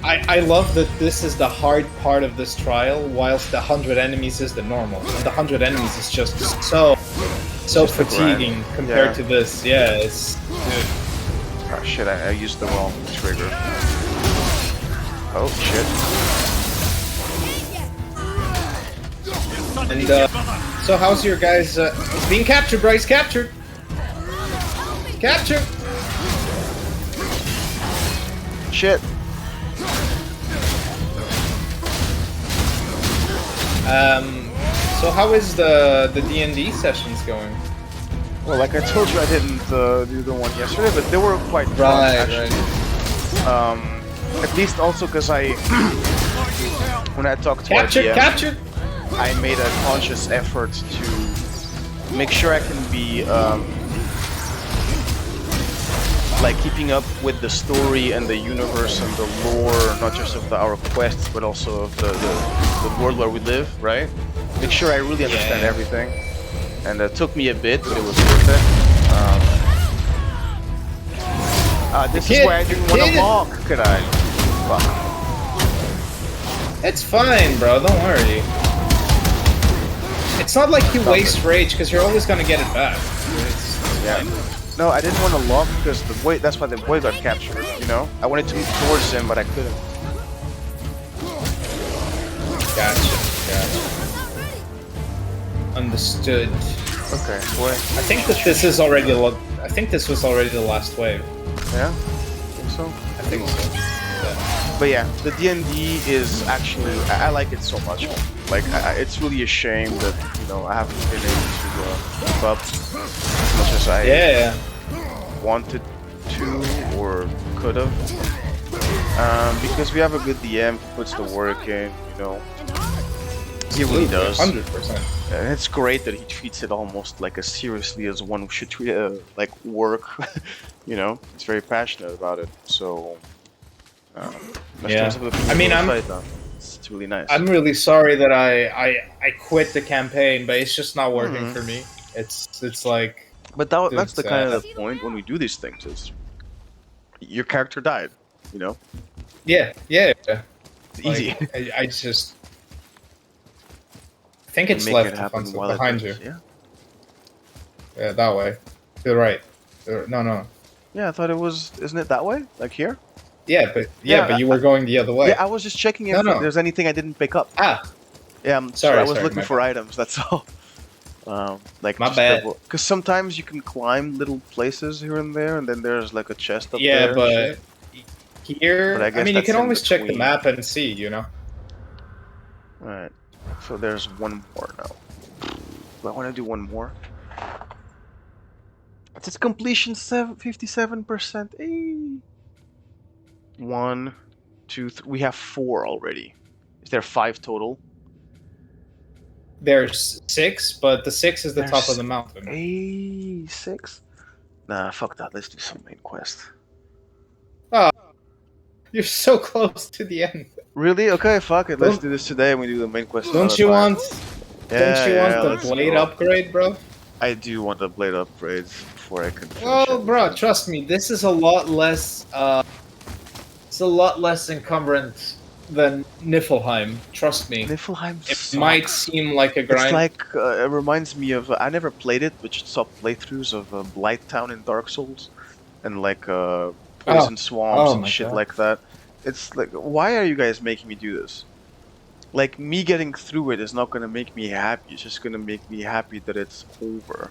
[SPEAKER 2] I love that this is the hard part of this trial, whilst the 100 enemies is the normal. And the 100 enemies is just so fatiguing compared to this. Yeah, it's... Dude.
[SPEAKER 1] Oh shit, I used the wrong trigger. Oh shit.
[SPEAKER 2] And, so how's your guys, he's being captured, Bryce, captured! Captured!
[SPEAKER 1] Shit.
[SPEAKER 2] So how is the D&D sessions going?
[SPEAKER 1] Well, like I told you, I didn't do the one yesterday, but they were quite fun,
[SPEAKER 2] Right.
[SPEAKER 1] actually. At least also because when I talked to our DM,
[SPEAKER 2] Captured!
[SPEAKER 1] I made a conscious effort to make sure I can be like keeping up with the story and the universe and the lore, not just of our quests, but also of the world where we live, right? Make sure I really understand everything. And it took me a bit, but it was worth it. This is why I didn't want to log, could I? Fuck.
[SPEAKER 2] It's fine, bro. Don't worry. It's not like you waste rage, because you're always gonna get it back.
[SPEAKER 1] Yeah. No, I didn't want to lock because the boy. That's why the boy got captured. You know, I wanted to move towards him, but I couldn't.
[SPEAKER 2] Gotcha. Understood.
[SPEAKER 1] Okay, boy.
[SPEAKER 2] I think that this is already. I think this was already the last wave.
[SPEAKER 1] Yeah, think so.
[SPEAKER 2] I think so. Yeah.
[SPEAKER 1] But yeah, the D&D is actually. I like it so much. Like, it's really a shame that I haven't been able to keep up as much as I wanted to or could have. Because we have a good DM who puts the work in. He really does.
[SPEAKER 2] 100%.
[SPEAKER 1] And it's great that he treats it almost like as seriously as one should treat like work. He's very passionate about it. So, it's really nice.
[SPEAKER 2] I'm really sorry that I quit the campaign, but it's just not working for me. It's like.
[SPEAKER 1] But that's the kind of the point when we do these things is your character died.
[SPEAKER 2] Yeah.
[SPEAKER 1] It's easy.
[SPEAKER 2] I just. I think it's left behind you. Yeah, that way. To the right. No.
[SPEAKER 1] Yeah, I thought it was. Isn't it that way? Like here?
[SPEAKER 2] Yeah, but you were going the other way.
[SPEAKER 1] Yeah, I was just checking if there's anything I didn't pick up.
[SPEAKER 2] Ah.
[SPEAKER 1] Yeah, sorry. I was looking for items. That's all. Like
[SPEAKER 2] my bad.
[SPEAKER 1] Because sometimes you can climb little places here and there, and then there's like a chest up there.
[SPEAKER 2] Yeah, but here.
[SPEAKER 1] But
[SPEAKER 2] I mean, you can always check the map and see.
[SPEAKER 1] Alright. So there's one more now. Do I want to do one more? It's completion 57%. Hey. 1, 2, 3. We have 4 already. Is there 5 total?
[SPEAKER 2] There's 6, but the 6 is the top of the mountain.
[SPEAKER 1] 6? Nah, fuck that. Let's do some main quest.
[SPEAKER 2] Oh, you're so close to the end.
[SPEAKER 1] Really? Okay, fuck it. Let's do this today and we do the main quest.
[SPEAKER 2] Don't you want the blade upgrade, bro?
[SPEAKER 1] I do want the blade upgrades before I can finish
[SPEAKER 2] bro, trust me, this is a lot less encumbrant than Niflheim. Trust me.
[SPEAKER 1] Niflheim
[SPEAKER 2] It might seem like a grind.
[SPEAKER 1] It's like it reminds me of I never played it, but just saw playthroughs of Blighttown in Dark Souls and like poison swamps and shit like that. It's like, why are you guys making me do this? Like, me getting through it is not gonna make me happy. It's just gonna make me happy that it's over.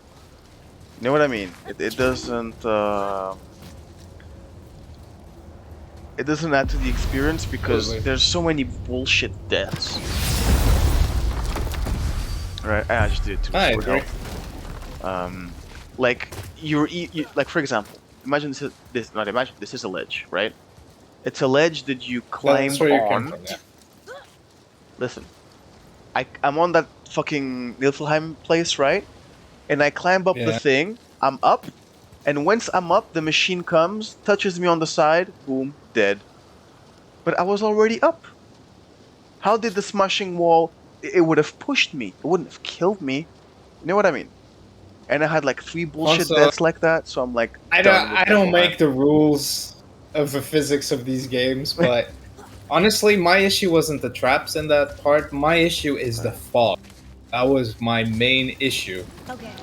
[SPEAKER 1] You know what I mean? It doesn't. It doesn't add to the experience because there's so many bullshit deaths. Right? I just did it too much. Like like for example, imagine this is a ledge, right? It's a ledge that you climb on. Listen, I'm on that fucking Niflheim place, right? And I climb up the thing. I'm up, and once I'm up, the machine comes, touches me on the side, boom, dead. But I was already up. How did the smashing wall? It would have pushed me. It wouldn't have killed me. You know what I mean? And I had like 3 bullshit deaths like that, so I'm like.
[SPEAKER 2] I don't make the rules of the physics of these games, but honestly, my issue wasn't the traps in that part. My issue is the fog. That was my main issue.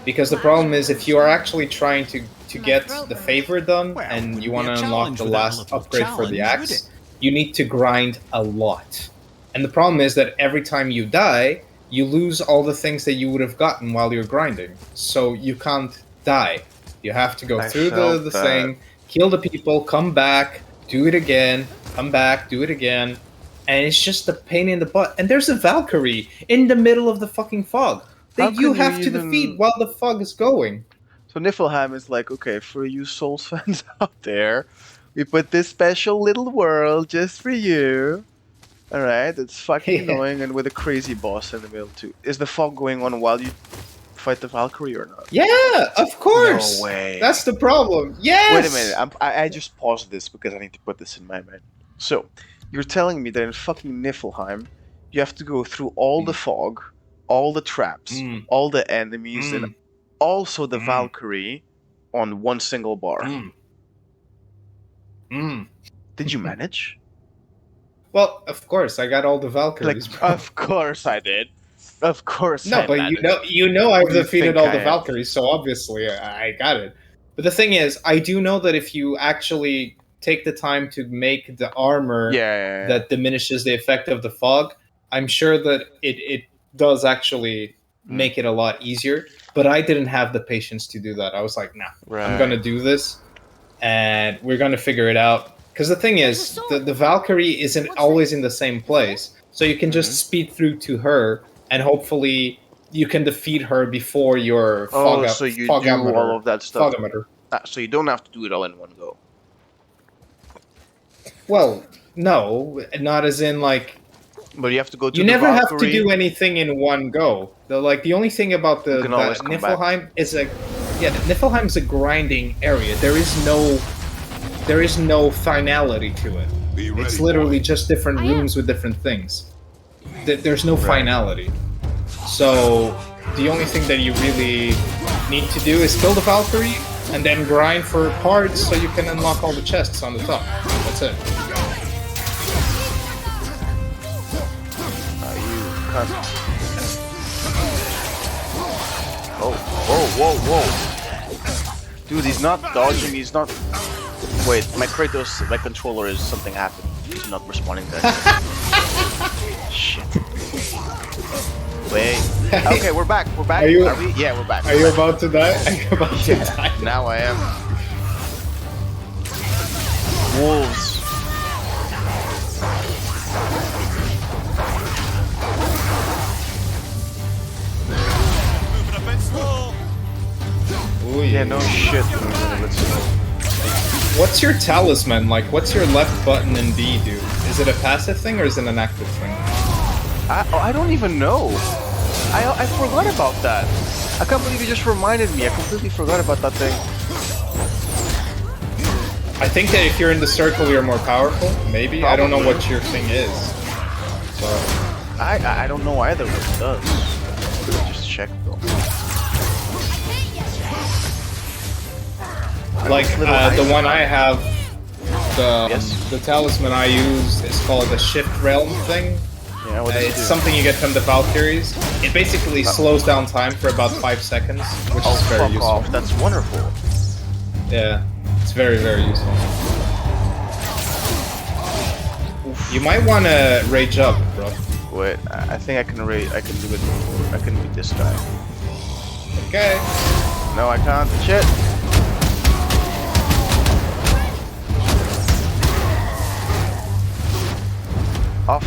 [SPEAKER 2] Because the problem is, if you are actually trying to get the favor done and you want to unlock the last upgrade for the axe, you need to grind a lot. And the problem is that every time you die, you lose all the things that you would have gotten while you're grinding. So you can't die. You have to go through the thing, kill the people, come back, do it again, come back, do it again. And it's just a pain in the butt. And there's a Valkyrie in the middle of the fucking fog that you have to defeat while the fog is going.
[SPEAKER 1] So Niflheim is like, okay, for you Souls fans out there, we put this special little world just for you. Alright, it's fucking annoying and with a crazy boss in the middle too. Is the fog going on while you fight the Valkyrie or not?
[SPEAKER 2] Yeah, of course.
[SPEAKER 1] No way.
[SPEAKER 2] That's the problem. Yes.
[SPEAKER 1] Wait a minute. I just paused this because I need to put this in my mind. So, you're telling me that in fucking Niflheim, you have to go through all the fog, all the traps, all the enemies, and also the Valkyrie on one single bar. Did you manage?
[SPEAKER 2] Well, of course, I got all the Valkyries.
[SPEAKER 1] Like, of course I did. Of course.
[SPEAKER 2] No,
[SPEAKER 1] I
[SPEAKER 2] but
[SPEAKER 1] managed.
[SPEAKER 2] you know, I've
[SPEAKER 1] What do you
[SPEAKER 2] defeated
[SPEAKER 1] think
[SPEAKER 2] all
[SPEAKER 1] I
[SPEAKER 2] the
[SPEAKER 1] am?
[SPEAKER 2] Valkyries, so obviously I got it. But the thing is, I do know that if you actually take the time to make the armor
[SPEAKER 1] Yeah.
[SPEAKER 2] that diminishes the effect of the fog, I'm sure that it does actually make it a lot easier. But I didn't have the patience to do that. I was like, nah, I'm gonna do this, and we're gonna figure it out. Because the thing is, the Valkyrie isn't always in the same place, so you can just speed through to her, and hopefully you can defeat her before your fog.
[SPEAKER 1] So you do all of that stuff.
[SPEAKER 2] Fogometer.
[SPEAKER 1] So you don't have to do it all in one go.
[SPEAKER 2] Well, no, not as in like.
[SPEAKER 1] But you have to go to
[SPEAKER 2] You
[SPEAKER 1] the
[SPEAKER 2] never have to
[SPEAKER 1] Valkyrie.
[SPEAKER 2] do anything in one go. The only thing about
[SPEAKER 1] You can always come back.
[SPEAKER 2] Niflheim is Niflheim's a grinding area. There is no finality to it.
[SPEAKER 4] Be ready,
[SPEAKER 2] It's literally
[SPEAKER 4] boy.
[SPEAKER 2] just different rooms with different things. There's no finality. So the only thing that you really need to do is kill the Valkyrie and then grind for parts so you can unlock all the chests on the top. That's it.
[SPEAKER 1] You can't. Whoa. Dude, he's not dodging, he's not... Wait, my controller is something happened. He's not responding to that. Shit. Wait. Okay, we're back.
[SPEAKER 2] Are we?
[SPEAKER 1] Yeah, we're back.
[SPEAKER 2] Are you about to die? Are you about to die?
[SPEAKER 1] Now I am. Wolves.
[SPEAKER 3] Moving a bit slow.
[SPEAKER 2] Ooh,
[SPEAKER 1] Yeah, no shit. Let's go.
[SPEAKER 2] What's your talisman? Like, what's your left button in B do? Is it a passive thing or is it an active thing?
[SPEAKER 1] I don't even know. I forgot about that. I can't believe you just reminded me. I completely forgot about that thing.
[SPEAKER 2] I think that if you're in the circle, you're more powerful. Maybe. I don't know
[SPEAKER 1] Probably.
[SPEAKER 2] what your thing is. So,
[SPEAKER 1] I don't know either what it does. Just check though.
[SPEAKER 2] like, the one I have,
[SPEAKER 1] Yes.
[SPEAKER 2] the talisman I use is called the Shift Realm thing.
[SPEAKER 1] Yeah, what does it
[SPEAKER 2] It's
[SPEAKER 1] do?
[SPEAKER 2] something you get from the Valkyries. It basically slows down time for about 5 seconds, which
[SPEAKER 1] Oh,
[SPEAKER 2] is very
[SPEAKER 1] fuck
[SPEAKER 2] useful.
[SPEAKER 1] off. That's wonderful.
[SPEAKER 2] Yeah, it's very, very useful. You might want to rage up, bro.
[SPEAKER 1] Wait, I think I can do it before. I can beat this guy.
[SPEAKER 2] Okay.
[SPEAKER 1] No, I can't. Shit. Off.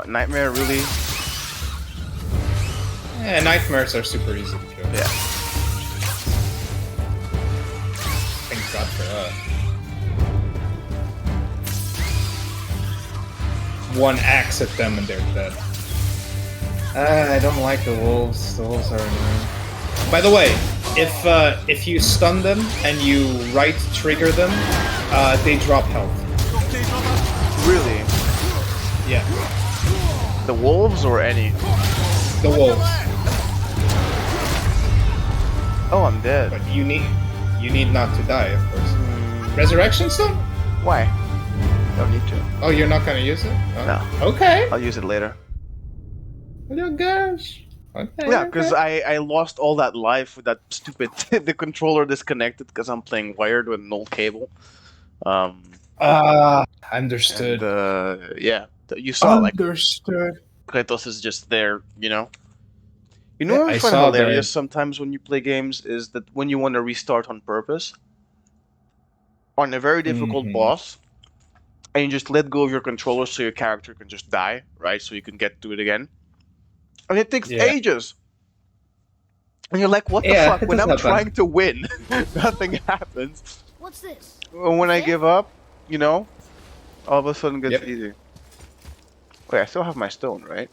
[SPEAKER 1] Nightmare, really?
[SPEAKER 2] Yeah, nightmares are super easy to kill.
[SPEAKER 1] Yeah.
[SPEAKER 2] Thank God for that. One axe at them and they're dead. I don't like the wolves. The wolves are annoying. By the way, if you stun them and you right trigger them, they drop health.
[SPEAKER 1] Really?
[SPEAKER 2] Yeah,
[SPEAKER 1] The wolves or any?
[SPEAKER 2] the wolves.
[SPEAKER 1] Oh, I'm dead.
[SPEAKER 2] But you need not to die, of course. Resurrection stone?
[SPEAKER 1] Why? Don't need to.
[SPEAKER 2] Oh, you're not gonna use it? Oh.
[SPEAKER 1] No.
[SPEAKER 2] Okay.
[SPEAKER 1] I'll use it later.
[SPEAKER 2] Oh gosh. Okay.
[SPEAKER 1] Yeah, because
[SPEAKER 2] okay.
[SPEAKER 1] I lost all that life with that stupid the controller disconnected because I'm playing wired with an old cable.
[SPEAKER 2] Understood.
[SPEAKER 1] And, yeah, you saw like
[SPEAKER 2] Understood.
[SPEAKER 1] Kratos is just there, you know. You
[SPEAKER 2] Yeah,
[SPEAKER 1] know what I
[SPEAKER 2] I
[SPEAKER 1] find
[SPEAKER 2] saw
[SPEAKER 1] hilarious
[SPEAKER 2] that.
[SPEAKER 1] sometimes when you play games is that when you want to restart on purpose on a very difficult
[SPEAKER 2] Mhm.
[SPEAKER 1] boss, and you just let go of your controller so your character can just die, right? So you can get to it again. And it takes
[SPEAKER 2] Yeah.
[SPEAKER 1] ages. And you're like, what the
[SPEAKER 2] Yeah,
[SPEAKER 1] fuck?
[SPEAKER 2] it
[SPEAKER 1] When
[SPEAKER 2] does
[SPEAKER 1] I'm
[SPEAKER 2] happen.
[SPEAKER 1] trying to win, nothing happens.
[SPEAKER 5] What's this?
[SPEAKER 1] When I give up, you know, all of a sudden it gets
[SPEAKER 2] Yep.
[SPEAKER 1] easy. Wait, I still have my stone, right?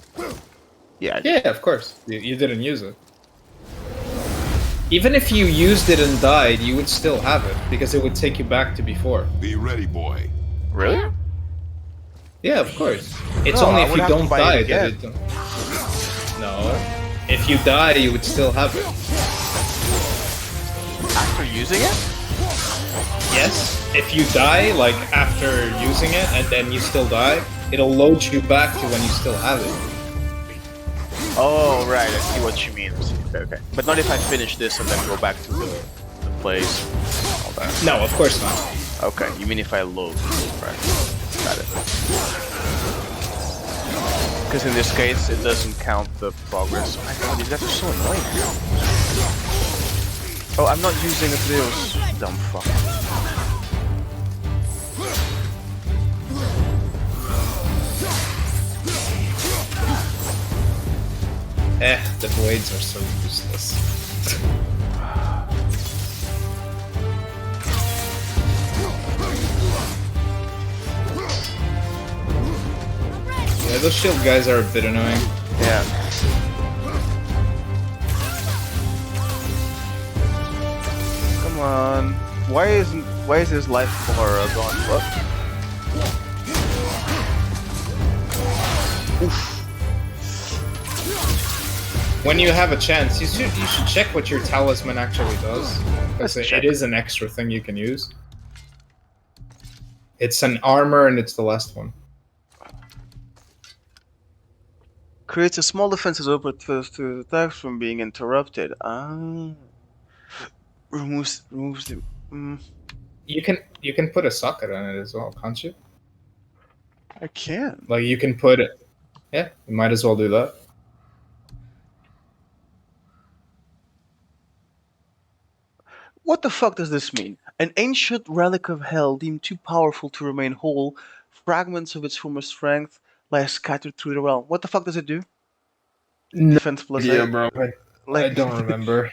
[SPEAKER 1] Yeah. I do.
[SPEAKER 2] Yeah, of course. You didn't use it. Even if you used it and died, you would still have it because it would take you back to before.
[SPEAKER 4] Be ready, boy.
[SPEAKER 1] Really?
[SPEAKER 2] Yeah, of course. It's
[SPEAKER 1] No,
[SPEAKER 2] only
[SPEAKER 1] I
[SPEAKER 2] if
[SPEAKER 1] would
[SPEAKER 2] you
[SPEAKER 1] have to
[SPEAKER 2] don't
[SPEAKER 1] buy it
[SPEAKER 2] die
[SPEAKER 1] again.
[SPEAKER 2] that it. No. If you die, you would still have it.
[SPEAKER 1] After using it?
[SPEAKER 2] Yes. If you die, like after using it, and then you still die, it'll load you back to when you still have it.
[SPEAKER 1] Oh, right. I see what you mean. I see. Okay, okay. But not if I finish this and then go back to the place. All that.
[SPEAKER 2] No, of course not.
[SPEAKER 1] Okay, you mean if I load. Right. Got it. Because in this case, it doesn't count the progress. Oh my god, these guys are so annoying. Oh, I'm not using Atreus. Dumb fuck.
[SPEAKER 2] The blades are so useless. Yeah, those shield guys are a bit annoying.
[SPEAKER 1] Yeah. Come on. Why is his life bar gone? What? Oof.
[SPEAKER 2] When you have a chance, you should check what your talisman actually does. Because
[SPEAKER 1] Let's
[SPEAKER 2] it
[SPEAKER 1] check.
[SPEAKER 2] is an extra thing you can use. It's an armor and it's the last one.
[SPEAKER 1] Creates a small defensive open to attacks from being interrupted. Ah. Removes the.
[SPEAKER 2] You can put a socket on it as well, can't you?
[SPEAKER 1] I can.
[SPEAKER 2] Like you can put it. Yeah, you might as well do that.
[SPEAKER 1] What the fuck does this mean? An ancient relic of hell deemed too powerful to remain whole, fragments of its former strength lie scattered through the realm. What the fuck does it do?
[SPEAKER 2] No
[SPEAKER 1] Defense plus
[SPEAKER 2] idea,
[SPEAKER 1] 8?
[SPEAKER 2] bro. I
[SPEAKER 1] Like,
[SPEAKER 2] don't remember.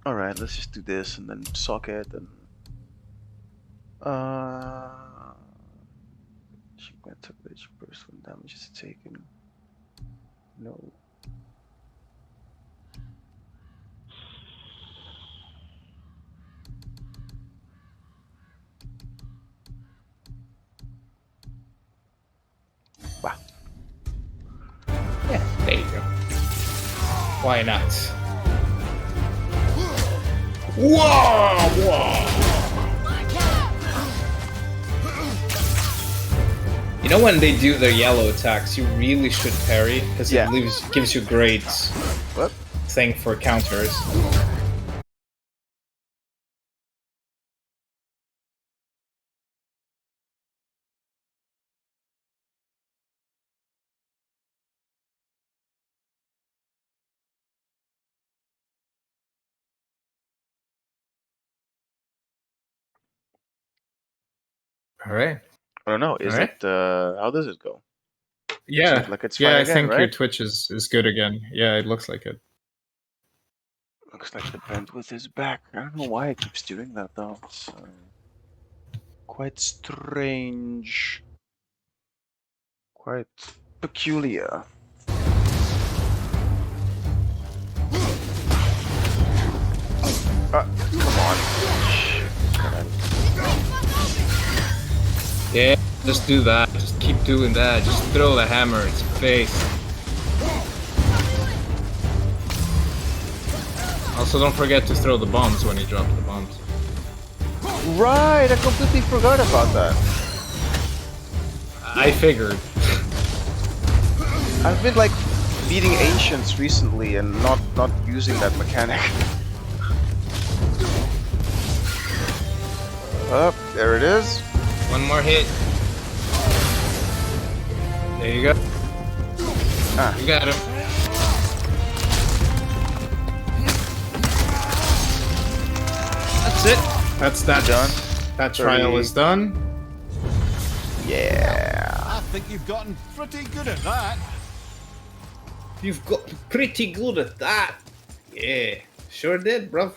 [SPEAKER 1] Alright, let's just do this and then socket and. She went to which burst when damage is taken. No. Wow.
[SPEAKER 2] Yeah, there you go. Why not? Whoa! Whoa! You know when they do their yellow attacks, you really should parry because
[SPEAKER 1] Yeah.
[SPEAKER 2] it gives you great
[SPEAKER 1] What?
[SPEAKER 2] thing for counters. All right.
[SPEAKER 1] I don't know. Is
[SPEAKER 2] Alright.
[SPEAKER 1] it, how does it go?
[SPEAKER 2] Yeah.
[SPEAKER 1] Seems like it's
[SPEAKER 2] Yeah,
[SPEAKER 1] fine
[SPEAKER 2] I
[SPEAKER 1] again,
[SPEAKER 2] think your
[SPEAKER 1] right?
[SPEAKER 2] Twitch is good again. Yeah, it looks like it.
[SPEAKER 1] Looks like the bandwidth is back. I don't know why it keeps doing that though. It's quite strange. Quite peculiar. Come on.
[SPEAKER 2] Yeah, just do that. Just keep doing that. Just throw the hammer in its face. Also, don't forget to throw the bombs when you drop the bombs.
[SPEAKER 1] Right, I completely forgot about that.
[SPEAKER 2] I figured.
[SPEAKER 1] I've been like beating ancients recently and not using that mechanic. Oh, there it is.
[SPEAKER 2] One more hit. There you go.
[SPEAKER 1] Ah.
[SPEAKER 2] You got him. That's it. That's that
[SPEAKER 1] Done.
[SPEAKER 2] That trial
[SPEAKER 1] 30.
[SPEAKER 2] is done.
[SPEAKER 1] Yeah.
[SPEAKER 3] I think you've gotten pretty good at that.
[SPEAKER 2] You've got pretty good at that. Yeah, sure did, bro.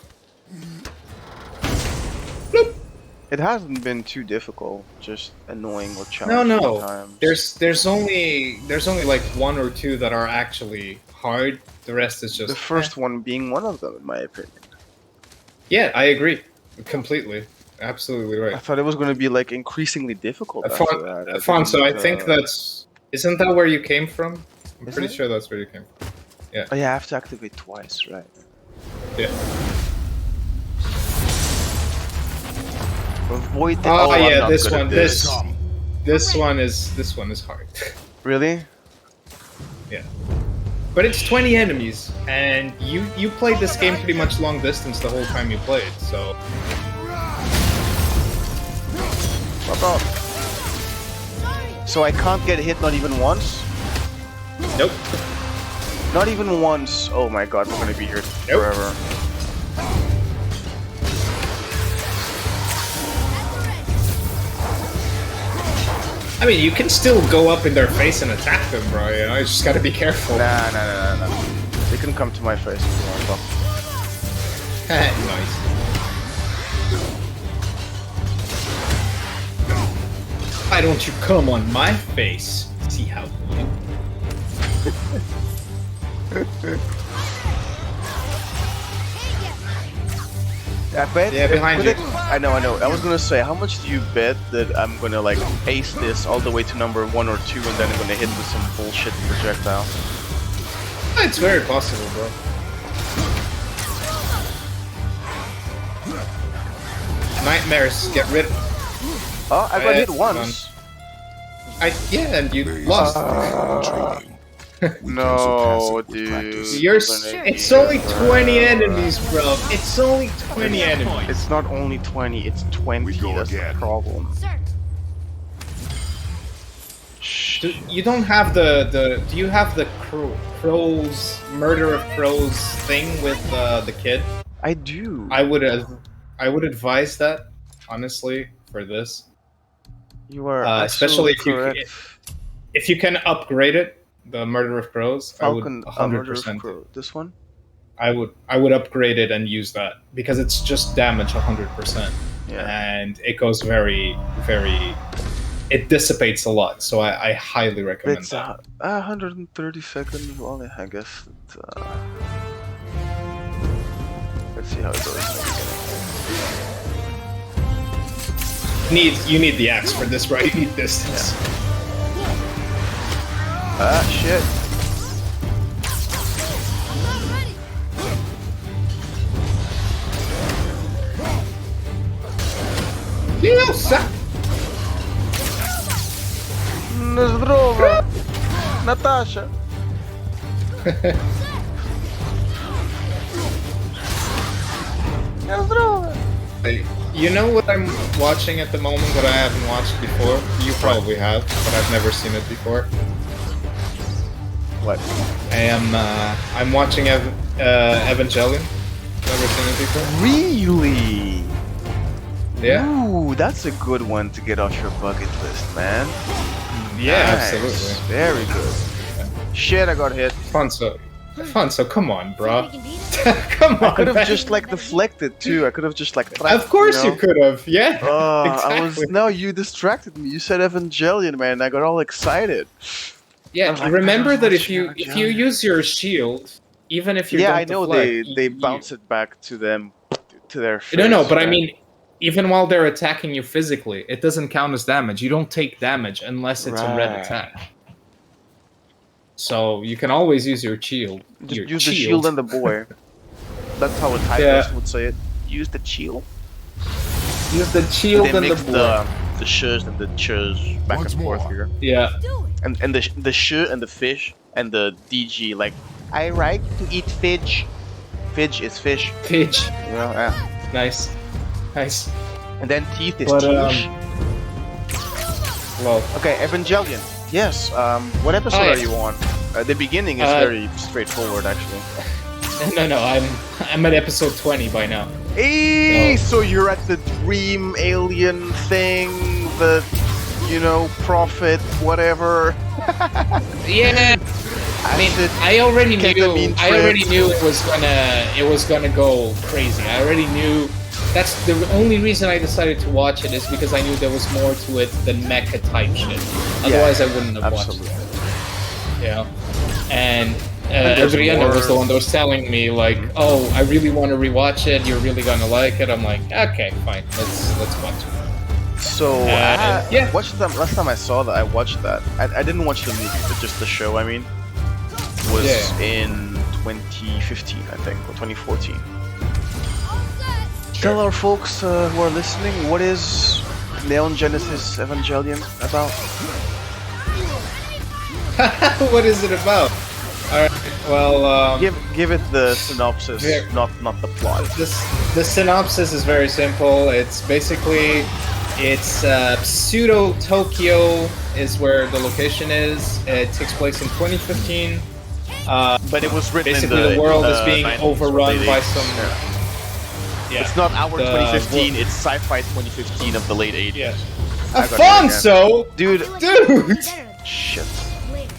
[SPEAKER 1] It hasn't been too difficult, just annoying or
[SPEAKER 2] No,
[SPEAKER 1] challenging at
[SPEAKER 2] no.
[SPEAKER 1] times.
[SPEAKER 2] There's only like one or two that are actually hard. The rest is just
[SPEAKER 1] the first one being one of them, in my opinion.
[SPEAKER 2] Yeah, I agree completely. Absolutely
[SPEAKER 1] I
[SPEAKER 2] right.
[SPEAKER 1] thought it was going to be like increasingly difficult after that.
[SPEAKER 2] Afonso, I
[SPEAKER 1] didn't,
[SPEAKER 2] think isn't that where you came from? I'm
[SPEAKER 1] Is
[SPEAKER 2] pretty
[SPEAKER 1] it?
[SPEAKER 2] sure that's where you came from.
[SPEAKER 1] Oh yeah, I have to activate twice, right?
[SPEAKER 2] Yeah.
[SPEAKER 1] Avoid the.
[SPEAKER 2] Oh,
[SPEAKER 1] I'm
[SPEAKER 2] yeah,
[SPEAKER 1] not
[SPEAKER 2] this
[SPEAKER 1] good at
[SPEAKER 2] one.
[SPEAKER 1] This.
[SPEAKER 2] This one is hard.
[SPEAKER 1] Really?
[SPEAKER 2] Yeah. But it's 20 enemies, and you played this game pretty much long distance the whole time you played, so.
[SPEAKER 1] Fuck off. So I can't get hit not even once?
[SPEAKER 2] Nope.
[SPEAKER 1] Not even once. Oh my god, we're gonna be here forever.
[SPEAKER 2] I mean, you can still go up in their face and attack them, bro. You know, you just gotta be careful.
[SPEAKER 1] Nah. They can come to my face if you want.
[SPEAKER 2] Nice. Why don't you come on my face? See how you.
[SPEAKER 1] I bet.
[SPEAKER 2] Yeah, behind you.
[SPEAKER 1] I know. I was gonna say, how much do you bet that I'm gonna like ace this all the way to number 1 or 2, and then I'm gonna hit with some bullshit projectile?
[SPEAKER 2] It's very possible, bro. Nightmares, get rid.
[SPEAKER 1] Oh, I got hit once.
[SPEAKER 2] Yeah, and you lost.
[SPEAKER 1] No, dude.
[SPEAKER 2] You're. It's only 20 enemies, bro. It's only 20 enemies.
[SPEAKER 1] It's not only 20, it's 20. That's the problem.
[SPEAKER 5] Sir.
[SPEAKER 2] You don't have the. Do you have the crows murder of crows thing with the kid?
[SPEAKER 1] I do.
[SPEAKER 2] I would advise that honestly for this.
[SPEAKER 1] You are
[SPEAKER 2] especially
[SPEAKER 1] absolutely
[SPEAKER 2] if you can upgrade it, the murder of crows.
[SPEAKER 1] Falcon,
[SPEAKER 2] I would 100%.
[SPEAKER 1] Crow. This one?
[SPEAKER 2] I would upgrade it and use that because it's just damage 100%, and it goes very. It dissipates a lot, so I highly recommend
[SPEAKER 1] It's
[SPEAKER 2] that.
[SPEAKER 1] 130 seconds. Well, I guess. Let's see how it goes.
[SPEAKER 2] You need the axe for this, right? You need distance.
[SPEAKER 1] Ah, shit.
[SPEAKER 2] Diosa!
[SPEAKER 1] Здорово, Natasha. Здорово.
[SPEAKER 2] You know what I'm watching at the moment that I haven't watched before? You probably have, but I've never seen it before.
[SPEAKER 1] What?
[SPEAKER 2] I'm watching Evangelion. Never seen it before.
[SPEAKER 1] Really?
[SPEAKER 2] Yeah.
[SPEAKER 1] Ooh, that's a good one to get off your bucket list, man.
[SPEAKER 2] Yeah,
[SPEAKER 1] Nice.
[SPEAKER 2] absolutely.
[SPEAKER 1] Very good. Shit, I got hit.
[SPEAKER 2] Fonso, come on, bro.
[SPEAKER 5] Think we can beat it?
[SPEAKER 2] Come on.
[SPEAKER 1] I could have
[SPEAKER 2] man.
[SPEAKER 1] just like deflected too. I could have just like.
[SPEAKER 2] Of course you could have. Yeah.
[SPEAKER 1] I was.
[SPEAKER 2] Exactly.
[SPEAKER 1] No, you distracted me. You said Evangelion, man. I got all excited.
[SPEAKER 2] Yeah.
[SPEAKER 1] I was like,
[SPEAKER 2] Remember
[SPEAKER 1] I
[SPEAKER 2] that
[SPEAKER 1] was
[SPEAKER 2] if you
[SPEAKER 1] watching
[SPEAKER 2] use your shield, even if you
[SPEAKER 1] Yeah,
[SPEAKER 2] don't
[SPEAKER 1] I know
[SPEAKER 2] deflect,
[SPEAKER 1] they bounce it back to them, to their face.
[SPEAKER 2] No, but I
[SPEAKER 1] right?
[SPEAKER 2] mean, even while they're attacking you physically, it doesn't count as damage. You don't take damage unless it's a red
[SPEAKER 1] Right.
[SPEAKER 2] attack. So you can always use your shield.
[SPEAKER 1] Just
[SPEAKER 2] your
[SPEAKER 1] use the shield and the boy. That's how a Thai
[SPEAKER 2] Yeah.
[SPEAKER 1] person would say it. Use the shield.
[SPEAKER 2] Use the shield
[SPEAKER 1] They
[SPEAKER 2] and
[SPEAKER 1] mix
[SPEAKER 2] the boy.
[SPEAKER 1] the shurs and the churs back
[SPEAKER 4] Once
[SPEAKER 1] and forth
[SPEAKER 4] more.
[SPEAKER 1] here.
[SPEAKER 2] Yeah.
[SPEAKER 5] Do it.
[SPEAKER 1] And the sh and the fish and the DG like I like to eat fish. Fish is fish.
[SPEAKER 2] Pidge.
[SPEAKER 1] You know, yeah.
[SPEAKER 2] Nice. Nice.
[SPEAKER 1] And then teeth is
[SPEAKER 2] But,
[SPEAKER 1] teeth.
[SPEAKER 2] Well,
[SPEAKER 1] Okay, Evangelion. Yes. What episode
[SPEAKER 2] Oh, yeah.
[SPEAKER 1] are you on? The beginning is very straightforward, actually.
[SPEAKER 2] no, I'm at episode 20 by now.
[SPEAKER 1] Hey,
[SPEAKER 2] No.
[SPEAKER 1] so you're at the dream alien thing, the, prophet, whatever.
[SPEAKER 2] Yeah. I mean, I already knew.
[SPEAKER 1] ketamine
[SPEAKER 2] I already
[SPEAKER 1] trip.
[SPEAKER 2] knew it was gonna go crazy. I already knew that's the only reason I decided to watch it is because I knew there was more to it than mecha type shit. Otherwise, I wouldn't have
[SPEAKER 1] absolutely.
[SPEAKER 2] watched it. Yeah, and
[SPEAKER 1] there's
[SPEAKER 2] Adriana
[SPEAKER 1] more-
[SPEAKER 2] was the one that was telling me like, "Oh, I really want to rewatch it. You're really gonna like it." I'm like, "Okay, fine. Let's watch it."
[SPEAKER 1] So
[SPEAKER 2] yeah.
[SPEAKER 1] watched them last time I saw that. I watched that. I didn't watch the movie, but just the show. I mean, was in 2015, I think, or 2014. Tell our folks who are listening, what is Neon Genesis Evangelion about?
[SPEAKER 2] What is it about? All right. Well,
[SPEAKER 1] Give it the synopsis,
[SPEAKER 2] Yeah.
[SPEAKER 1] not the plot.
[SPEAKER 2] the synopsis is very simple. It's basically pseudo Tokyo is where the location is. It takes place in 2015.
[SPEAKER 1] But it was written
[SPEAKER 2] Basically,
[SPEAKER 1] in
[SPEAKER 2] the world is
[SPEAKER 1] 90s
[SPEAKER 2] being
[SPEAKER 1] or
[SPEAKER 2] overrun
[SPEAKER 1] late
[SPEAKER 2] by
[SPEAKER 1] 80s.
[SPEAKER 2] some.
[SPEAKER 1] Yeah.
[SPEAKER 2] Yeah,
[SPEAKER 1] It's not our
[SPEAKER 2] the
[SPEAKER 1] 2015. It's sci-fi 2015 of the late 80s.
[SPEAKER 2] Yeah.
[SPEAKER 1] I got it
[SPEAKER 2] Alfonso,
[SPEAKER 1] Dude,
[SPEAKER 2] dude,
[SPEAKER 1] shit.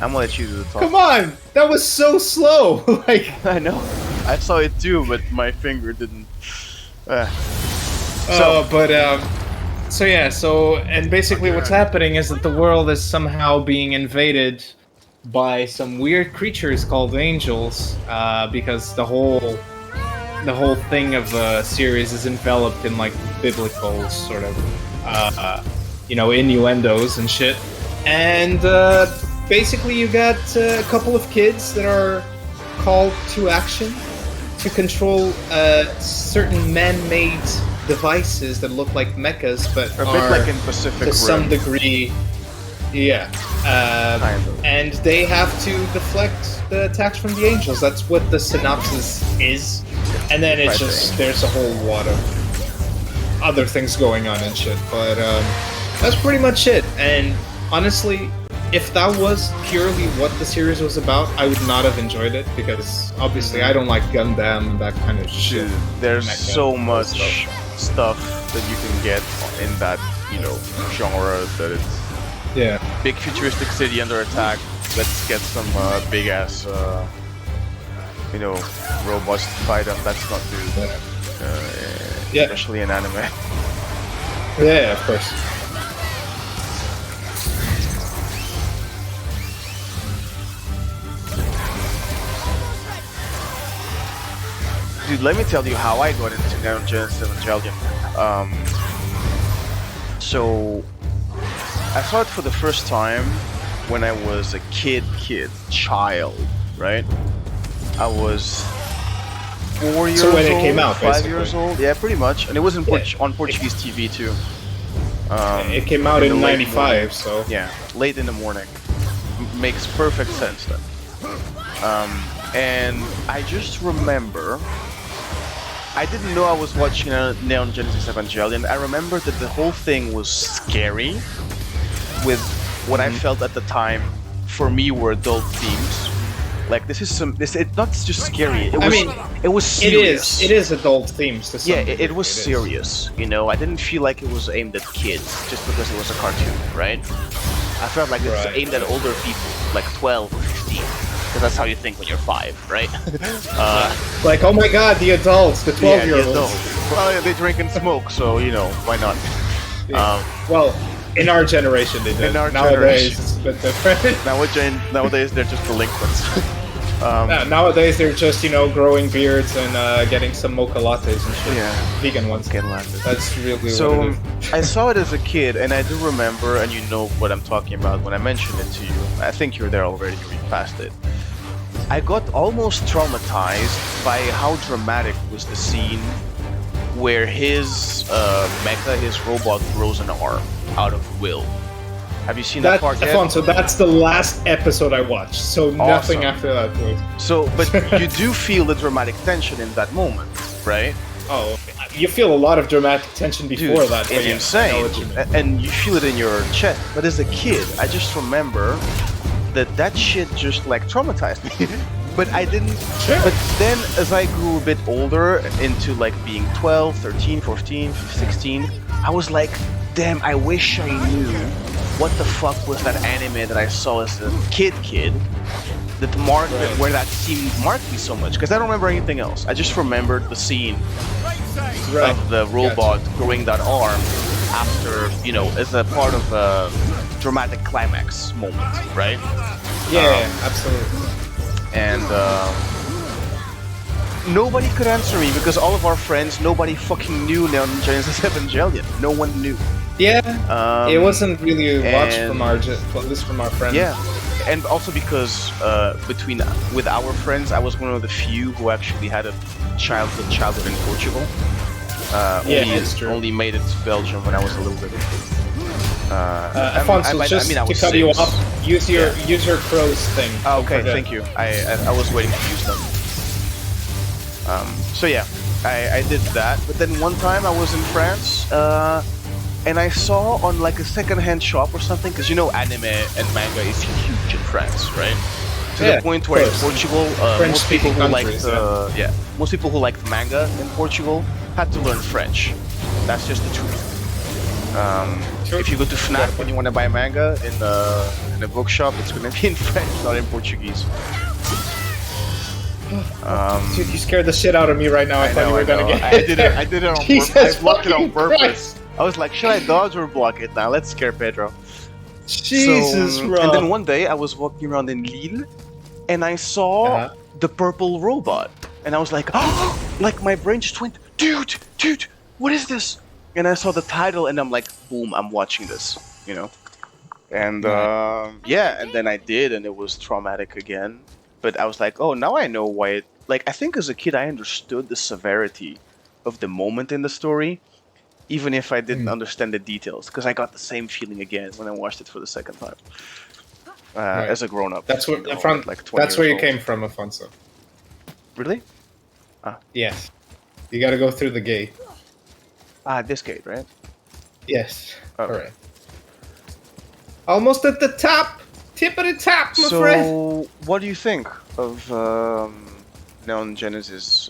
[SPEAKER 1] I'm gonna let you do the talk.
[SPEAKER 2] come on, that was so slow. Like,
[SPEAKER 1] I know. I saw it too, but my finger didn't.
[SPEAKER 2] And basically what's happening is that the world is somehow being invaded by some weird creatures called angels, because the whole thing of the series is enveloped in like biblical sort of, innuendos and shit. And basically you got a couple of kids that are called to action to control certain man-made devices that look like mechas, but
[SPEAKER 1] A
[SPEAKER 2] are
[SPEAKER 1] bit like in Pacific
[SPEAKER 2] to
[SPEAKER 1] Rim.
[SPEAKER 2] some degree, yeah.
[SPEAKER 1] Kind of.
[SPEAKER 2] And they have to deflect the attacks from the angels. That's what the synopsis is. And then it's
[SPEAKER 1] Right
[SPEAKER 2] just there's a whole lot of other things going on and shit. But that's pretty much it. And honestly, if that was purely what the series was about, I would not have enjoyed it because obviously I don't like Gundam and that kind of shit.
[SPEAKER 1] Dude, there's
[SPEAKER 2] Mecha
[SPEAKER 1] so
[SPEAKER 2] and
[SPEAKER 1] much
[SPEAKER 2] stuff.
[SPEAKER 1] stuff that you can get in that, genre that it's
[SPEAKER 2] Yeah.
[SPEAKER 1] big futuristic city under attack. Let's get some big ass, robots to fight them. That's not good.
[SPEAKER 2] Yeah.
[SPEAKER 1] Especially in anime.
[SPEAKER 2] Yeah, of course.
[SPEAKER 1] Dude, let me tell you how I got into Neon Genesis Evangelion. So I saw it for the first time when I was a child, right? I was 4 years old.
[SPEAKER 2] So when it came out,
[SPEAKER 1] 5
[SPEAKER 2] basically.
[SPEAKER 1] years old. Yeah, pretty much. And it was in
[SPEAKER 2] Yeah.
[SPEAKER 1] on Portuguese TV too.
[SPEAKER 2] It came out
[SPEAKER 1] in
[SPEAKER 2] in
[SPEAKER 1] the late
[SPEAKER 2] '95, so
[SPEAKER 1] Yeah, late in the morning. Makes perfect sense then. And I just remember, I didn't know I was watching Neon Genesis Evangelion. I remember that the whole thing was scary, with what I felt at the time, for me, were adult themes. Like it's not just scary. It was serious.
[SPEAKER 2] It is adult themes to some
[SPEAKER 1] Yeah,
[SPEAKER 2] degree,
[SPEAKER 1] it was
[SPEAKER 2] is.
[SPEAKER 1] serious. I didn't feel like it was aimed at kids just because it was a cartoon, right? I felt like it's
[SPEAKER 2] Right.
[SPEAKER 1] aimed at older people, like 12 or 15, because that's how you think when you're 5, right?
[SPEAKER 2] Like, oh my god, the adults, the 12-year-olds.
[SPEAKER 1] Yeah, well, yeah, they drink and smoke, so why not?
[SPEAKER 2] Well, in our generation they did.
[SPEAKER 1] In our
[SPEAKER 2] Nowadays
[SPEAKER 1] generation.
[SPEAKER 2] it's a bit different.
[SPEAKER 1] Nowadays they're just delinquents.
[SPEAKER 2] Nowadays they're just, growing beards and getting some mocha lattes and shit.
[SPEAKER 1] Yeah.
[SPEAKER 2] Vegan ones.
[SPEAKER 1] Get landed.
[SPEAKER 2] That's really what
[SPEAKER 1] So
[SPEAKER 2] it is.
[SPEAKER 1] I saw it as a kid, and I do remember, and you know what I'm talking about when I mentioned it to you. I think you're there already. You read past it. I got almost traumatized by how dramatic was the scene where his mecha, his robot, grows an arm out of will. Have you seen that part yet?
[SPEAKER 2] Alfonso, that's the last episode I watched, so nothing after that, please.
[SPEAKER 1] So, but you do feel the dramatic tension in that moment, right?
[SPEAKER 2] Oh, you feel a lot of dramatic tension before
[SPEAKER 1] Dude,
[SPEAKER 2] that. but
[SPEAKER 1] it's
[SPEAKER 2] yeah, I know
[SPEAKER 1] insane,
[SPEAKER 2] what you mean.
[SPEAKER 1] and you feel it in your chest. But as a kid, I just remember that shit just like traumatized me. But I didn't.
[SPEAKER 2] Sure.
[SPEAKER 1] But then, as I grew a bit older, into like being 12, 13, 14, 16, I was like, damn, I wish I knew what the fuck was that anime that I saw as a kid that marked
[SPEAKER 2] Right.
[SPEAKER 1] where that scene marked me so much, because I don't remember anything else. I just remembered the scene
[SPEAKER 2] Right.
[SPEAKER 1] of the robot growing that arm after, you know, as a part of a dramatic climax moment, right?
[SPEAKER 2] Yeah, absolutely.
[SPEAKER 1] And nobody could answer me because all of our friends, nobody fucking knew Neon Genesis Evangelion. No one knew.
[SPEAKER 2] Yeah, it wasn't really watched
[SPEAKER 1] and-
[SPEAKER 2] from at least from our friends.
[SPEAKER 1] Yeah, and also because with our friends, I was one of the few who actually had a childhood in Portugal.
[SPEAKER 2] It's true.
[SPEAKER 1] Only made it to Belgium when I was a little bit.
[SPEAKER 2] Alfonso, just
[SPEAKER 1] I
[SPEAKER 2] to
[SPEAKER 1] was
[SPEAKER 2] cut you
[SPEAKER 1] 6.
[SPEAKER 2] off, use your crows thing.
[SPEAKER 1] Oh,
[SPEAKER 2] Don't
[SPEAKER 1] okay,
[SPEAKER 2] forget.
[SPEAKER 1] thank you. I was waiting to use them. So yeah, I did that. But then one time I was in France, and I saw on like a second-hand shop or something, because you know anime and manga is huge in France, right? To
[SPEAKER 2] Yeah,
[SPEAKER 1] the point
[SPEAKER 2] of
[SPEAKER 1] where in
[SPEAKER 2] course.
[SPEAKER 1] Portugal, most people
[SPEAKER 2] French-speaking
[SPEAKER 1] who liked
[SPEAKER 2] countries,
[SPEAKER 1] most people who liked manga in Portugal had to learn French. That's just the truth.
[SPEAKER 2] Sure.
[SPEAKER 1] If you go to Fnac when you want to buy manga in a bookshop, it's going to be in French, not in Portuguese.
[SPEAKER 2] Dude, you scared the shit out of me right now. I thought you were gonna get.
[SPEAKER 1] I did it on
[SPEAKER 2] Jesus
[SPEAKER 1] purpose. I blocked it on
[SPEAKER 2] fucking
[SPEAKER 1] purpose.
[SPEAKER 2] Christ.
[SPEAKER 1] I was like, should I dodge or block it now? Let's scare Pedro.
[SPEAKER 2] Jesus,
[SPEAKER 1] So,
[SPEAKER 2] bro.
[SPEAKER 1] and then one day I was walking around in Lille, and I saw
[SPEAKER 2] Uh-huh.
[SPEAKER 1] the purple robot, and I was like, oh, like my brain just went, dude, what is this? And I saw the title, and I'm like, boom, I'm watching this, you know. And yeah, and then I did, and it was traumatic again. But I was like, oh, now I know why it. Like, I think as a kid, I understood the severity of the moment in the story, even if I didn't understand the details, because I got the same feeling again when I watched it for the second time.
[SPEAKER 2] Right.
[SPEAKER 1] As a grown-up.
[SPEAKER 2] That's what
[SPEAKER 1] you know,
[SPEAKER 2] from.
[SPEAKER 1] at like 20
[SPEAKER 2] That's where you
[SPEAKER 1] years old.
[SPEAKER 2] came from, Afonso.
[SPEAKER 1] Really?
[SPEAKER 2] Yes. You got to go through the gate.
[SPEAKER 1] This gate, right?
[SPEAKER 2] Yes.
[SPEAKER 1] Oh.
[SPEAKER 2] All right. Almost at the top. Tip of the top, my friend.
[SPEAKER 1] So, what do you think of Neon Genesis?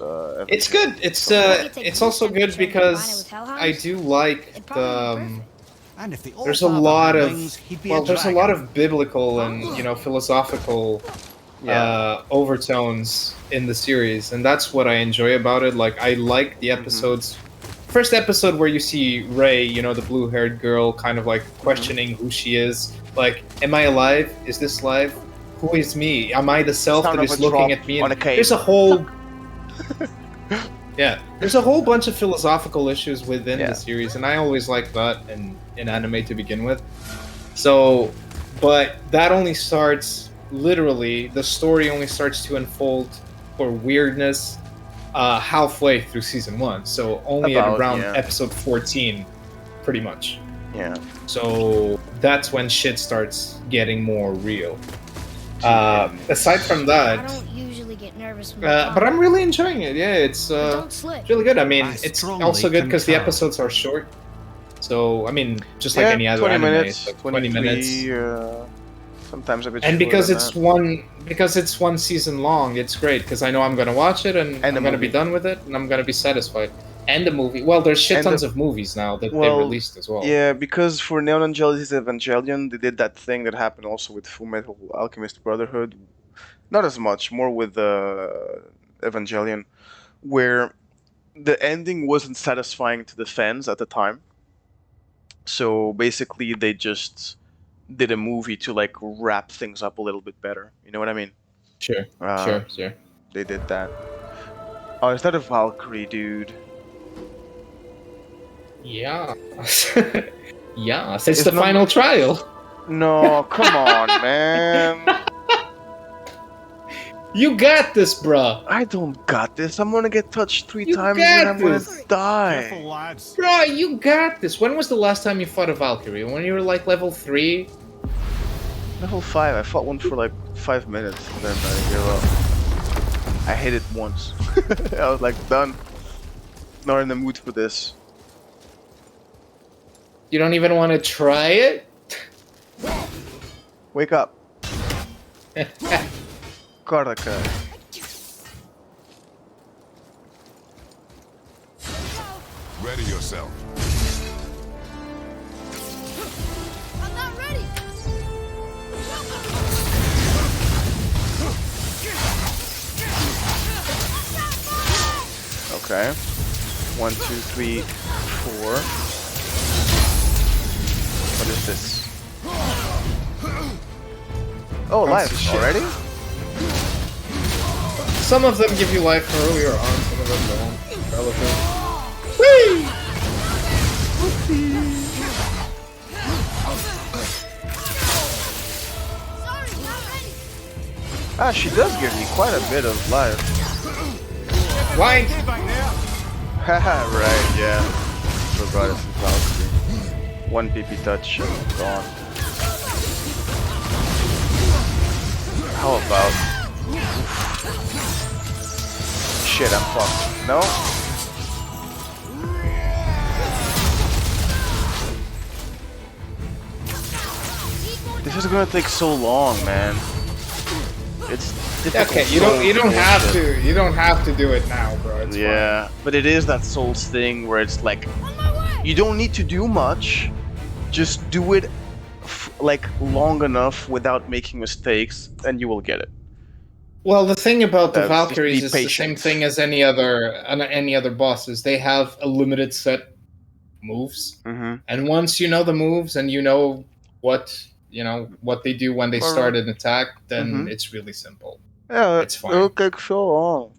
[SPEAKER 2] It's good. It's also good because I do like the.
[SPEAKER 3] And if the
[SPEAKER 2] There's a
[SPEAKER 3] Allfather
[SPEAKER 2] lot
[SPEAKER 3] had
[SPEAKER 2] of
[SPEAKER 3] wings, he'd be
[SPEAKER 2] there's a
[SPEAKER 3] dragon.
[SPEAKER 2] lot of biblical and philosophical overtones in the series, and that's what I enjoy about it. Like I like the episodes. First episode where you see Rey, the blue-haired girl, kind of like questioning who she is. Like, am I alive? Is this life? Who is me? Am I the self
[SPEAKER 1] Sound
[SPEAKER 2] that
[SPEAKER 1] of
[SPEAKER 2] is
[SPEAKER 1] a
[SPEAKER 2] looking
[SPEAKER 1] drop
[SPEAKER 2] at me?
[SPEAKER 1] on
[SPEAKER 2] And
[SPEAKER 1] a cave.
[SPEAKER 2] there's a whole there's a whole bunch of philosophical issues within
[SPEAKER 1] Yeah.
[SPEAKER 2] the series, and I always like that in anime to begin with. So, but that only starts literally. The story only starts to unfold for weirdness halfway through season 1. So only at
[SPEAKER 1] About,
[SPEAKER 2] around
[SPEAKER 1] yeah.
[SPEAKER 2] episode 14, pretty much.
[SPEAKER 1] Yeah.
[SPEAKER 2] So that's when shit starts getting more real. Aside from
[SPEAKER 5] I
[SPEAKER 2] that,
[SPEAKER 5] don't usually get nervous when
[SPEAKER 2] but I'm really enjoying it. Yeah, it's
[SPEAKER 5] don't slip.
[SPEAKER 2] really good. I mean,
[SPEAKER 3] I
[SPEAKER 2] it's
[SPEAKER 3] strongly
[SPEAKER 2] also good because the
[SPEAKER 3] concur.
[SPEAKER 2] episodes are short. So, I mean, just like
[SPEAKER 1] Yeah,
[SPEAKER 2] any other
[SPEAKER 1] 20
[SPEAKER 2] anime,
[SPEAKER 1] minutes,
[SPEAKER 2] it's like 20 minutes.
[SPEAKER 1] Sometimes a bit.
[SPEAKER 2] And
[SPEAKER 1] shorter
[SPEAKER 2] because
[SPEAKER 1] than
[SPEAKER 2] it's one season long, it's great because I know I'm gonna watch it and
[SPEAKER 1] the
[SPEAKER 2] I'm gonna be
[SPEAKER 1] movie.
[SPEAKER 2] done with it and I'm gonna be satisfied. And the movie. Well, there's shit
[SPEAKER 1] And
[SPEAKER 2] tons
[SPEAKER 1] the-
[SPEAKER 2] of movies now that they
[SPEAKER 1] well,
[SPEAKER 2] released as well.
[SPEAKER 1] Yeah, because for Neon Genesis Evangelion, they did that thing that happened also with Full Metal Alchemist Brotherhood. Not as much, more with Evangelion, where the ending wasn't satisfying to the fans at the time. So basically, they just did a movie to like wrap things up a little bit better. You know what I mean?
[SPEAKER 2] Sure.
[SPEAKER 1] Um,
[SPEAKER 2] Sure.
[SPEAKER 1] They did that. Oh, is that a Valkyrie, dude?
[SPEAKER 2] Yeah. Yeah. It's
[SPEAKER 1] It's
[SPEAKER 2] the
[SPEAKER 1] not-
[SPEAKER 2] final trial.
[SPEAKER 1] No, come on, man.
[SPEAKER 2] You got this, bruh.
[SPEAKER 1] I don't got this. I'm gonna get touched 3
[SPEAKER 2] You
[SPEAKER 1] times
[SPEAKER 2] got
[SPEAKER 1] and I'm gonna
[SPEAKER 2] this.
[SPEAKER 1] die.
[SPEAKER 3] Careful, lads.
[SPEAKER 2] Bruh, you got this. When was the last time you fought a Valkyrie? When you were like level 3?
[SPEAKER 1] Level 5. I fought one for like 5 minutes and then I gave up. I hit it once. I was like, done. Not in the mood for this.
[SPEAKER 2] You don't even want to try it?
[SPEAKER 1] Wake up. Karaka.
[SPEAKER 4] Ready yourself.
[SPEAKER 5] I'm not ready.
[SPEAKER 1] Okay. 1, 2, 3, 4. What is this? Oh, life
[SPEAKER 2] shit.
[SPEAKER 1] already?
[SPEAKER 2] Some of them give you life earlier on, some of them don't. Relative. Whee!
[SPEAKER 5] Sorry, not ready.
[SPEAKER 1] Ah, she does give me quite a bit of life.
[SPEAKER 2] Blind!
[SPEAKER 1] Haha, right, yeah. Forgot it's Valkyrie. 1 PP touch and gone. How about... Shit, I'm fucked. No? This is gonna take so long, man. It's difficult.
[SPEAKER 2] Okay, you don't have to do it now, bro. It's
[SPEAKER 1] Yeah, but it is that Souls thing where it's like
[SPEAKER 5] On my way.
[SPEAKER 1] you don't need to do much, just do it like long enough without making mistakes, and you will get it.
[SPEAKER 2] Well, the thing about the
[SPEAKER 1] Just
[SPEAKER 2] Valkyries
[SPEAKER 1] be
[SPEAKER 2] is the same
[SPEAKER 1] patient.
[SPEAKER 2] thing as any other bosses. They have a limited set moves,
[SPEAKER 1] Mm-hmm.
[SPEAKER 2] and once you know the moves and you know what they do when they
[SPEAKER 1] Alright.
[SPEAKER 2] start an attack, then
[SPEAKER 1] Mhm.
[SPEAKER 2] it's really simple.
[SPEAKER 1] Yeah,
[SPEAKER 2] It's fine.
[SPEAKER 1] it'll take so long.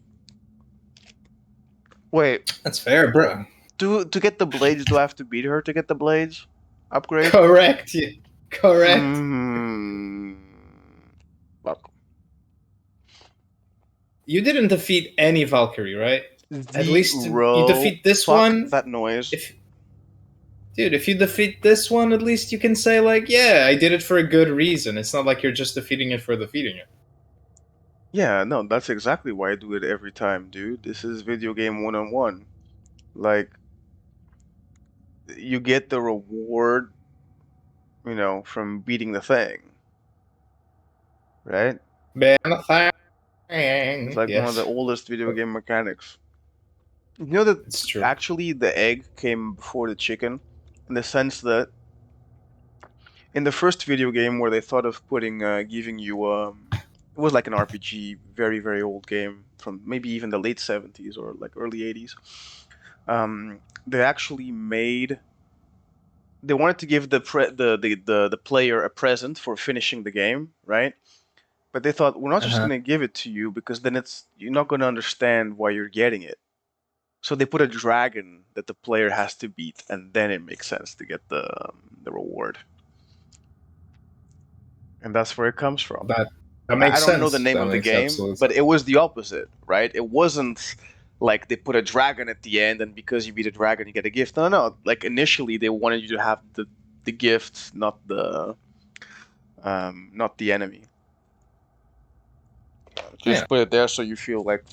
[SPEAKER 1] Wait,
[SPEAKER 2] That's fair, bro.
[SPEAKER 1] to get the blades, do I have to beat her to get the blades upgrade?
[SPEAKER 2] Correct. Yeah. Correct.
[SPEAKER 1] Mm-hmm. Fuck.
[SPEAKER 2] You didn't defeat any Valkyrie, right? At least you
[SPEAKER 1] Zero.
[SPEAKER 2] defeat this
[SPEAKER 1] Fuck
[SPEAKER 2] one.
[SPEAKER 1] that noise.
[SPEAKER 2] If you defeat this one, at least you can say like, yeah, I did it for a good reason. It's not like you're just defeating it for defeating it.
[SPEAKER 1] Yeah, no, that's exactly why I do it every time, dude. This is video game 1-on-1. Like, you get the reward, you know, from beating the thing. Right? It's like one of the oldest video game mechanics. You know that
[SPEAKER 2] It's true.
[SPEAKER 1] actually the egg came before the chicken, in the sense that in the first video game where they thought of putting, giving you, it was like an RPG, very, very old game from maybe even the late 70s or like early 80s. They actually made. They wanted to give the player a present for finishing the game, right? But they thought we're not just
[SPEAKER 2] Uh-huh.
[SPEAKER 1] gonna give it to you because then you're not gonna understand why you're getting it. So they put a dragon that the player has to beat, and then it makes sense to get the reward. And that's where it comes from.
[SPEAKER 2] That makes sense.
[SPEAKER 1] I don't know the name
[SPEAKER 2] That
[SPEAKER 1] of the
[SPEAKER 2] makes
[SPEAKER 1] game,
[SPEAKER 2] absolute
[SPEAKER 1] but it was the opposite, right? It wasn't like they put a dragon at the end, and because you beat a dragon, you get a gift. No, no. Like initially, they wanted you to have the gift, not the enemy. Just
[SPEAKER 2] Yeah.
[SPEAKER 1] put it there so you feel like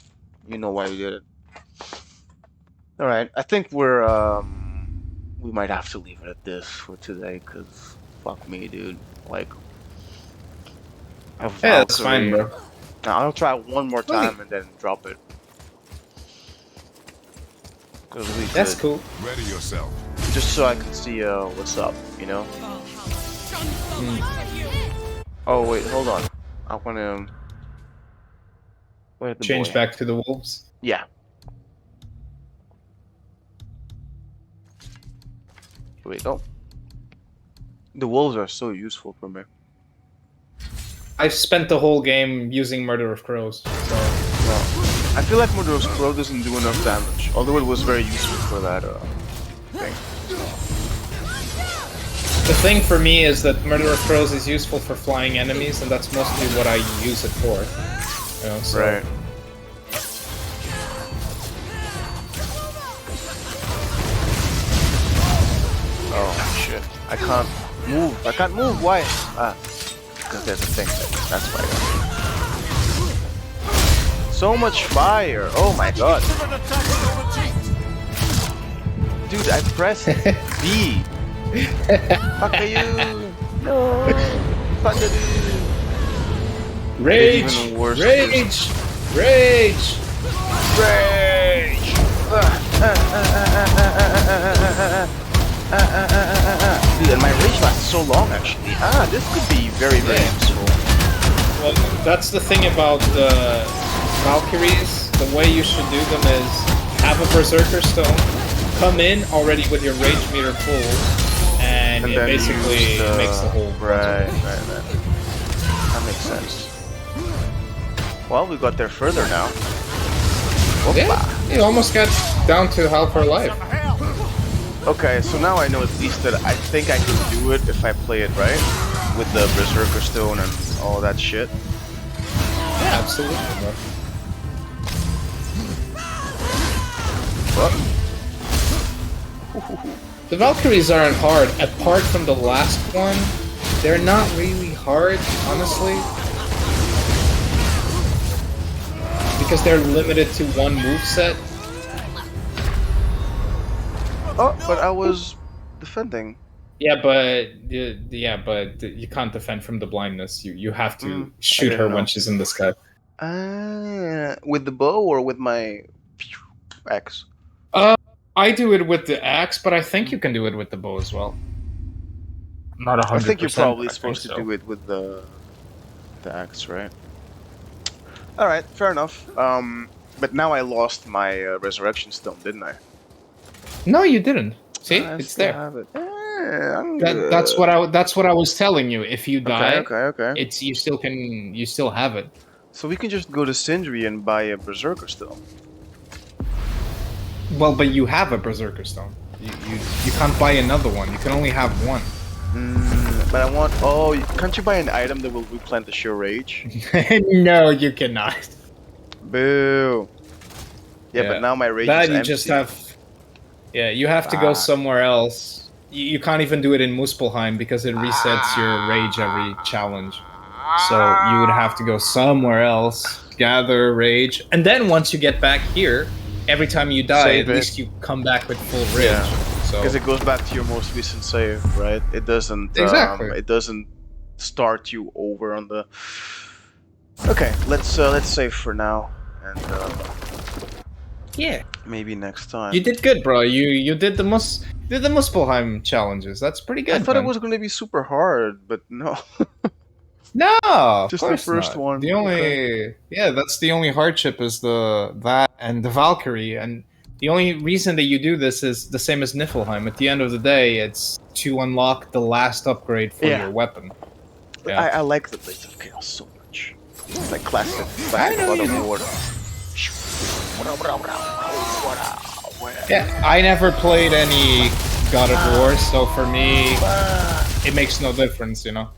[SPEAKER 1] you know why you did it. All right, I think we might have to leave it at this for today, cause fuck me, dude. Like,
[SPEAKER 2] Yeah, that's fine, bro.
[SPEAKER 1] I'll try one more time and then drop it. 'Cause we
[SPEAKER 2] That's
[SPEAKER 1] could-
[SPEAKER 2] cool.
[SPEAKER 4] Ready yourself.
[SPEAKER 1] Just so I can see what's up, you know. Oh wait, hold on. I wanna. Where's the
[SPEAKER 2] Change
[SPEAKER 1] boy?
[SPEAKER 2] back to the wolves.
[SPEAKER 1] Yeah. Here we go. The wolves are so useful for me.
[SPEAKER 2] I've spent the whole game using Murder of Crows. So.
[SPEAKER 1] Well, I feel like Murderous Crow doesn't do enough damage, although it was very useful for that thing.
[SPEAKER 2] The thing for me is that Murder of Crows is useful for flying enemies, and that's mostly what I use it for. You know, so.
[SPEAKER 1] Right. Oh shit! I can't move. I can't move. Why? Ah, because there's a thing there. That's why. So much fire! Oh my god! Dude, I pressed B. Fuck you! No! Fuck you!
[SPEAKER 2] Rage!
[SPEAKER 1] Even worse.
[SPEAKER 2] Rage! Rage!
[SPEAKER 1] Rage! Dude, and my rage lasts so long actually. Ah, this could be very, very useful.
[SPEAKER 2] Well, that's the thing about the Valkyries. The way you should do them is have a Berserker Stone, come in already with your rage meter full, and it
[SPEAKER 1] then
[SPEAKER 2] basically
[SPEAKER 1] use
[SPEAKER 2] makes the whole
[SPEAKER 1] right. That makes sense. Well, we got there further now.
[SPEAKER 2] Yeah, you almost got down to half our life.
[SPEAKER 1] Okay, so now I know at least that I think I can do it if I play it right with the Berserker Stone and all that shit.
[SPEAKER 2] Yeah, absolutely, bro. The Valkyries aren't hard, apart from the last one. They're not really hard, honestly. Because they're limited to one moveset.
[SPEAKER 1] Oh, but I was defending.
[SPEAKER 2] Yeah, but you can't defend from the blindness. You have to shoot her
[SPEAKER 1] didn't know.
[SPEAKER 2] when she's in the sky.
[SPEAKER 1] With the bow or with my axe?
[SPEAKER 2] I do it with the axe, but I think you can do it with the bow as well. Not 100%.
[SPEAKER 1] I think you're probably
[SPEAKER 2] but I
[SPEAKER 1] supposed
[SPEAKER 2] think
[SPEAKER 1] to
[SPEAKER 2] so.
[SPEAKER 1] do it with the axe, right? All right, fair enough. But now I lost my resurrection stone, didn't I?
[SPEAKER 2] No, you didn't. See,
[SPEAKER 1] I
[SPEAKER 2] it's
[SPEAKER 1] still
[SPEAKER 2] there.
[SPEAKER 1] have it. I'm
[SPEAKER 2] That's what I was telling you. If you die,
[SPEAKER 1] Okay.
[SPEAKER 2] it's you still have it.
[SPEAKER 1] So we can just go to Sindri and buy a berserker stone.
[SPEAKER 2] Well, but you have a berserker stone. You can't buy another one. You can only have one.
[SPEAKER 1] But I want. Oh, can't you buy an item that will replenish your rage?
[SPEAKER 2] No, you cannot.
[SPEAKER 1] Boo. Yeah, but now my rage
[SPEAKER 2] that
[SPEAKER 1] is
[SPEAKER 2] you
[SPEAKER 1] empty.
[SPEAKER 2] just have. Yeah, you have to go somewhere else. You can't even do it in Muspelheim because it resets your rage every challenge. So you would have to go somewhere else, gather rage, and then once you get back here, every time you die,
[SPEAKER 1] Save
[SPEAKER 2] at
[SPEAKER 1] it.
[SPEAKER 2] least you come back with full rage.
[SPEAKER 1] Yeah.
[SPEAKER 2] So
[SPEAKER 1] Because it goes back to your most recent save, right? It doesn't.
[SPEAKER 2] Exactly.
[SPEAKER 1] It doesn't start you over on the. Okay, let's save for now, and
[SPEAKER 2] yeah,
[SPEAKER 1] maybe next time.
[SPEAKER 2] you did good, bro. You did the Muspelheim challenges. That's pretty good.
[SPEAKER 1] I thought
[SPEAKER 2] man.
[SPEAKER 1] it was going to be super hard, but no.
[SPEAKER 2] No, of
[SPEAKER 1] Just the
[SPEAKER 2] course
[SPEAKER 1] first
[SPEAKER 2] not.
[SPEAKER 1] one.
[SPEAKER 2] The only that's the only hardship is that and the Valkyrie, and the only reason that you do this is the same as Niflheim. At the end of the day, it's to unlock the last upgrade for your weapon. Yeah.
[SPEAKER 1] I like the Blades of Chaos so much. It's like classic
[SPEAKER 2] know
[SPEAKER 1] God
[SPEAKER 2] you
[SPEAKER 1] of War.
[SPEAKER 2] Yeah, I never played any God of War, so for me, it makes no difference, you know.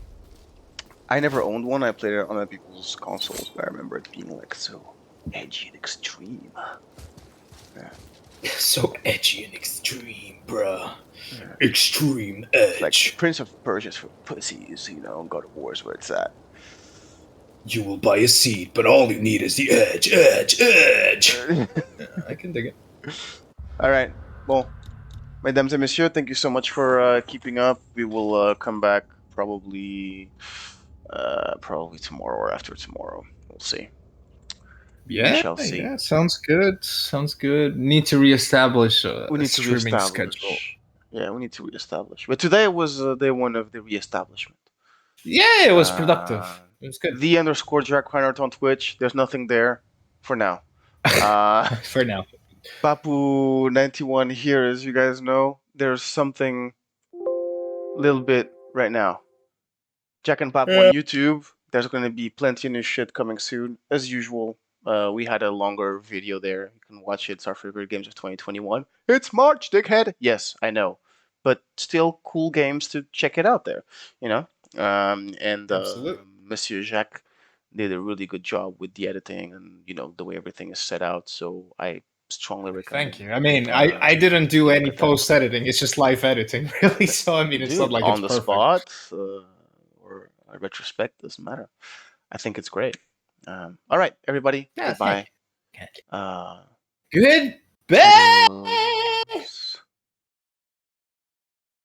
[SPEAKER 1] I never owned one. I played it on other people's consoles, but I remember it being like so edgy and extreme. Yeah.
[SPEAKER 2] So edgy and extreme, bruh. Yeah. Extreme edge.
[SPEAKER 1] Like Prince of Persia's for pussies, you know. God of War's where it's at.
[SPEAKER 2] You will buy a seat, but all you need is the edge. I can dig it.
[SPEAKER 1] All right. Well, mesdames et messieurs, thank you so much for keeping up. We will come back probably tomorrow or after tomorrow. We'll see.
[SPEAKER 2] Yeah,
[SPEAKER 1] we shall see.
[SPEAKER 2] Yeah, sounds good. Sounds good. Need to reestablish a streaming schedule.
[SPEAKER 1] Yeah, we need to reestablish. But today was day one of the reestablishment.
[SPEAKER 2] Yeah, it was productive. It was good.
[SPEAKER 1] _Jack Reinhardt on Twitch. There's nothing there for now.
[SPEAKER 2] For now.
[SPEAKER 1] Papu91 here, as you guys know. There's something little bit right now. Jack and Papu on YouTube. There's going to be plenty of new shit coming soon, as usual. We had a longer video there. You can watch it. It's our favorite games of 2021. It's March, dickhead. Yes, I know, but still cool games to check it out there. You know, Monsieur Jacques did a really good job with the editing and the way everything is set out. So I strongly recommend.
[SPEAKER 2] Thank you. I mean, I didn't do any post editing. It's just live editing, really. So I mean, it's not like
[SPEAKER 1] on
[SPEAKER 2] it's
[SPEAKER 1] the
[SPEAKER 2] perfect.
[SPEAKER 1] spot or a retrospect. Doesn't matter. I think it's great. All right, everybody. Goodbye.
[SPEAKER 2] Good. Bye.